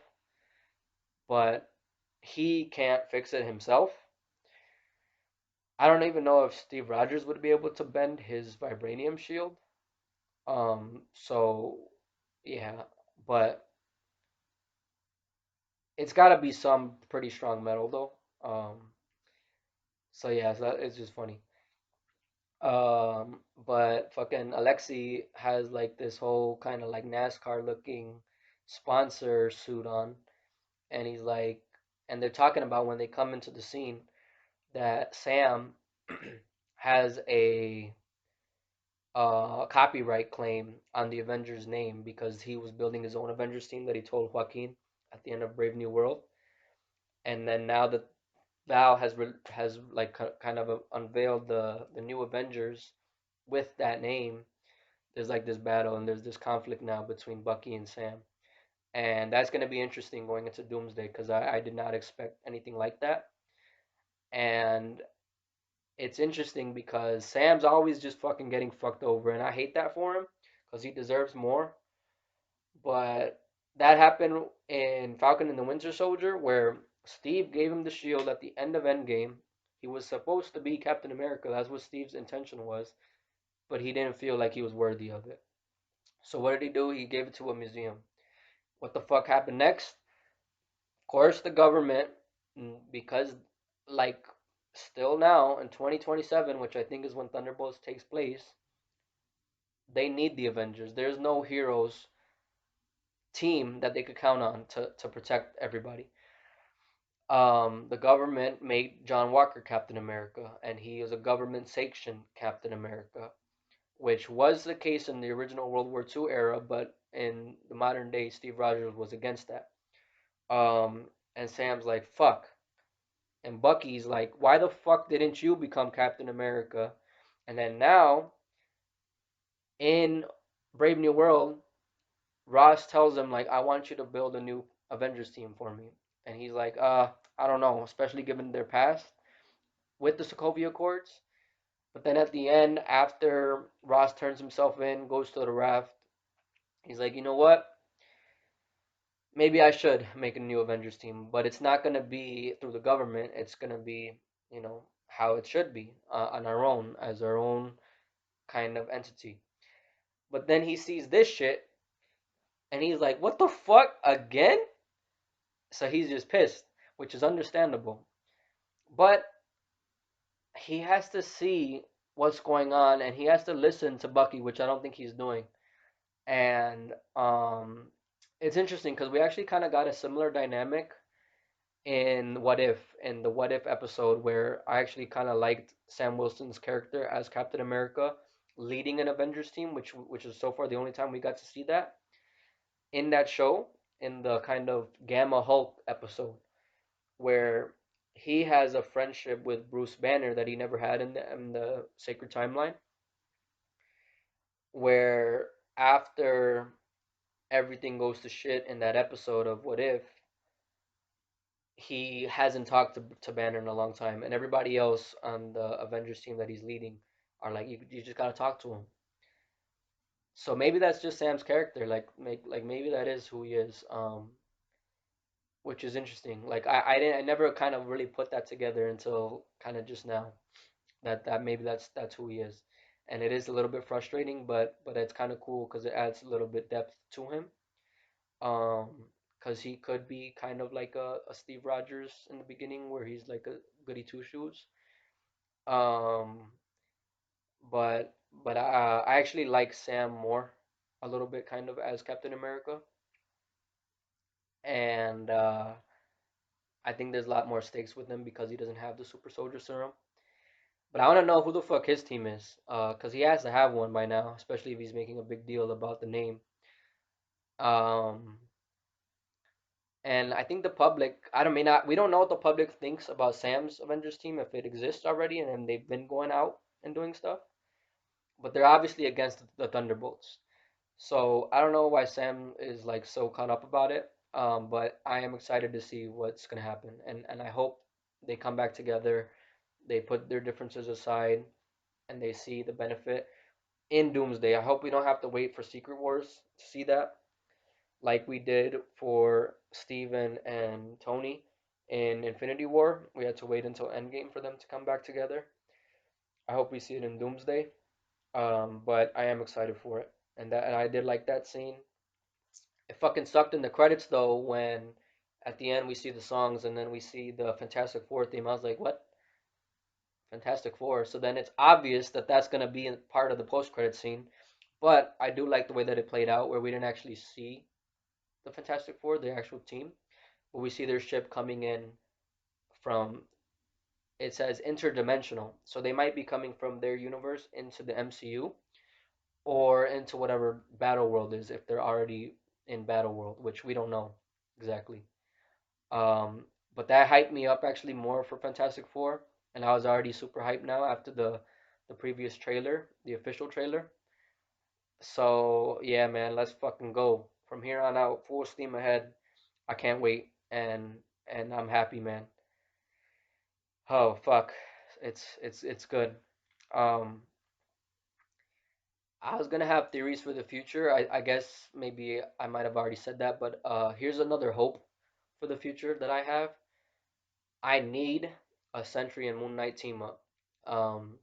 but he can't fix it himself. I don't even know if Steve Rogers would be able to bend his vibranium shield. So yeah, but it's got to be some pretty strong metal though. So yeah, so it's just funny. But fucking Alexei has like this whole kind of like NASCAR looking sponsor suit on, and he's like, and they're talking about when they come into the scene that Sam has a copyright claim on the Avengers name because he was building his own Avengers team that he told Joaquin at the end of Brave New World. And then now that Val has like kind of unveiled the new Avengers with that name, there's like this battle and there's this conflict now between Bucky and Sam. And that's going to be interesting going into Doomsday because I did not expect anything like that. And it's interesting because Sam's always just fucking getting fucked over, and I hate that for him because he deserves more. But that happened in Falcon and the Winter Soldier, where Steve gave him the shield at the end of Endgame. He was supposed to be Captain America. That's what Steve's intention was, but he didn't feel like he was worthy of it. So what did he do? He gave it to a museum. What the fuck happened next? Of course, the government, because like still now in 2027, which I think is when Thunderbolts takes place, they need the Avengers. There's no heroes team that they could count on to protect everybody. The government made John Walker Captain America, and he is a government sanctioned Captain America, which was the case in the original World War II era, but in the modern day, Steve Rogers was against that. And Sam's like, fuck. And Bucky's like, why the fuck didn't you become Captain America? And then now, in Brave New World, Ross tells him like, I want you to build a new Avengers team for me. And he's like, I don't know, especially given their past with the Sokovia Accords. But then at the end, after Ross turns himself in, goes to the raft, he's like, you know what? Maybe I should make a new Avengers team, but it's not gonna be through the government. It's gonna be, how it should be on our own, as our own kind of entity. But then he sees this shit, and he's like, what the fuck again? So he's just pissed, which is understandable. But he has to see what's going on, and he has to listen to Bucky, which I don't think he's doing. And it's interesting because we actually kind of got a similar dynamic in the What If episode, where I actually kind of liked Sam Wilson's character as Captain America leading an Avengers team, which is so far the only time we got to see that in that show, in the kind of Gamma Hulk episode, where he has a friendship with Bruce Banner that he never had in the Sacred Timeline, where after everything goes to shit in that episode of What If, he hasn't talked to Banner in a long time, and everybody else on the Avengers team that he's leading are like, you just gotta talk to him. So maybe that's just Sam's character, like maybe that is who he is, which is interesting. Like I never kind of really put that together until kind of just now, that maybe that's who he is, and it is a little bit frustrating, but it's kind of cool because it adds a little bit depth to him. Um, because he could be kind of like a Steve Rogers in the beginning, where he's like a goody two shoes. Um, but I actually like Sam more a little bit, kind of as Captain America. and I think there's a lot more stakes with him because he doesn't have the super soldier serum. But I want to know who the fuck his team is, because he has to have one by now, especially if he's making a big deal about the name. Um, and I think the public, I don't mean not, we don't know what the public thinks about Sam's Avengers team if it exists already, and then they've been going out and doing stuff. But they're obviously against the Thunderbolts. So I don't know why Sam is like so caught up about it. But I am excited to see what's gonna happen, and I hope they come back together. They put their differences aside, and they see the benefit in Doomsday. I hope we don't have to wait for Secret Wars to see that, like we did for Steven and Tony in Infinity War. We had to wait until Endgame for them to come back together. I hope we see it in Doomsday. But I am excited for it, and I did like that scene. It fucking sucked in the credits though when at the end we see the songs and then we see the Fantastic Four theme. I was like, what? Fantastic Four. So then it's obvious that that's gonna be part of the post-credit scene. But I do like the way that it played out, where we didn't actually see the Fantastic Four, the actual team, but we see their ship coming in from. It says interdimensional, so they might be coming from their universe into the MCU or into whatever Battle World is if they're already in Battle World, which we don't know exactly. Um, but that hyped me up actually more for Fantastic Four, and I was already super hyped now after the previous trailer, the official trailer. So yeah, man, let's fucking go from here on out, full steam ahead. I can't wait, and I'm happy, man. Oh fuck, it's good. Um, I was gonna have theories for the future. I guess maybe I might have already said that, but here's another hope for the future that I have. I need a Sentry and Moon Knight team up. Um,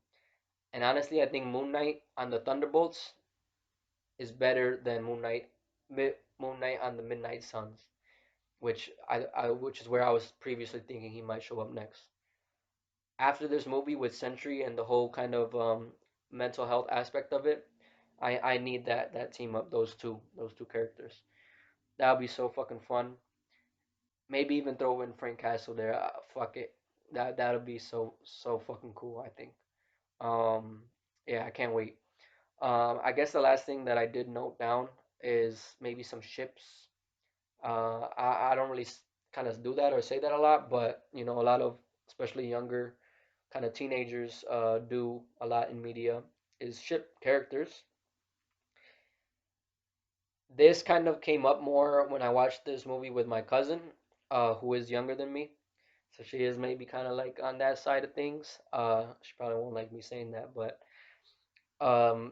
and honestly, I think Moon Knight on the Thunderbolts is better than Moon Knight on the Midnight Suns, which is where I was previously thinking he might show up next. After this movie with Sentry and the whole kind of mental health aspect of it, I need that team up, those two characters. That would be so fucking fun. Maybe even throw in Frank Castle there. Fuck it. That'll be so fucking cool, I think. Um, yeah, I can't wait. I guess the last thing that I did note down is maybe some ships. I don't really kind of do that or say that a lot, but a lot of especially younger kind of teenagers do a lot in media is ship characters. This kind of came up more when I watched this movie with my cousin, who is younger than me. So she is maybe kind of like on that side of things. She probably won't like me saying that, but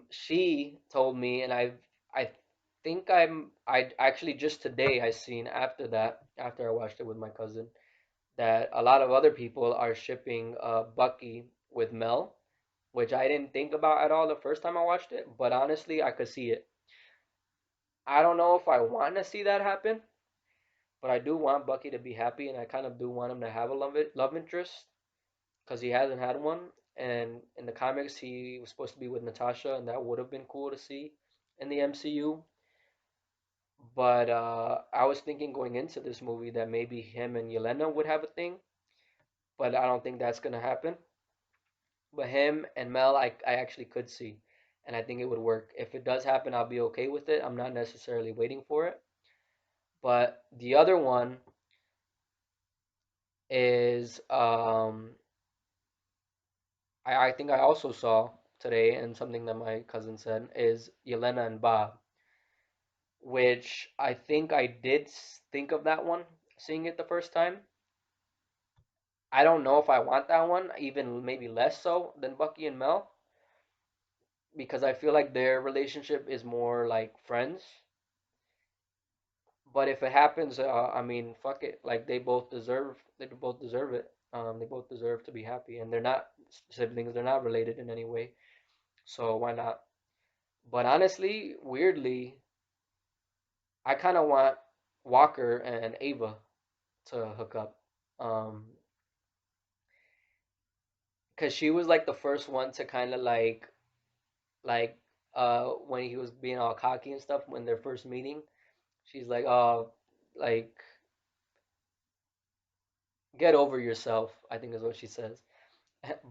she told me, and I think I actually just today I seen after I watched it with my cousin that a lot of other people are shipping Bucky with Mel, which I didn't think about at all the first time I watched it, but honestly I could see it. I don't know if I want to see that happen, but I do want Bucky to be happy, and I kind of do want him to have a love interest because he hasn't had one. And in the comics, he was supposed to be with Natasha, and that would have been cool to see in the MCU. But I was thinking going into this movie that maybe him and Yelena would have a thing, but I don't think that's gonna happen. But him and Mel, I actually could see, and I think it would work. If it does happen, I'll be okay with it. I'm not necessarily waiting for it. But the other one is I think I also saw today, and something that my cousin said is Yelena and Bob, which I think I did think of that one, seeing it the first time. I don't know if I want that one, even maybe less so than Bucky and Mel, because I feel like their relationship is more like friends. But if it happens, I mean, fuck it. Like they both deserve it. They both deserve to be happy, and they're not siblings. They're not related in any way, so why not? But honestly, weirdly, I kind of want Walker and Ava to hook up. Um, cause she was like the first one to kind of like when he was being all cocky and stuff when they're first meeting. She's like, oh, like Get over yourself, I think is what she says.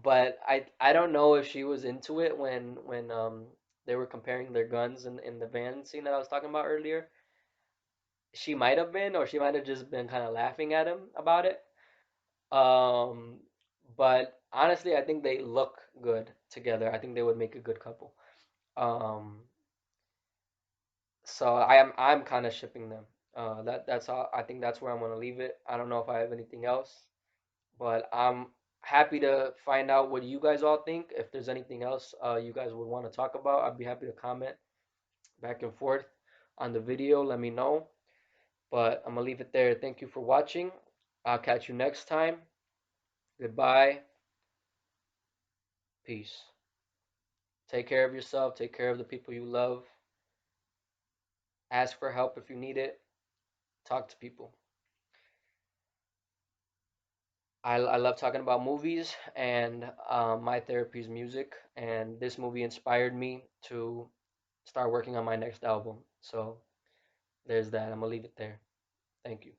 But I don't know if she was into it when they were comparing their guns in the van scene that I was talking about earlier. She might have been, or she might have just been kind of laughing at him about it. Um, but honestly, I think they look good together. I think they would make a good couple. Um, so I'm kind of shipping them. That's all. I think that's where I'm gonna leave it. I don't know if I have anything else, but I'm happy to find out what you guys all think. If there's anything else you guys would want to talk about, I'd be happy to comment back and forth on the video. Let me know. But I'm gonna leave it there. Thank you for watching. I'll catch you next time. Goodbye. Peace. Take care of yourself. Take care of the people you love. Ask for help if you need it. Talk to people. I love talking about movies, and my therapy is music. And this movie inspired me to start working on my next album. So there's that. I'm gonna leave it there. Thank you.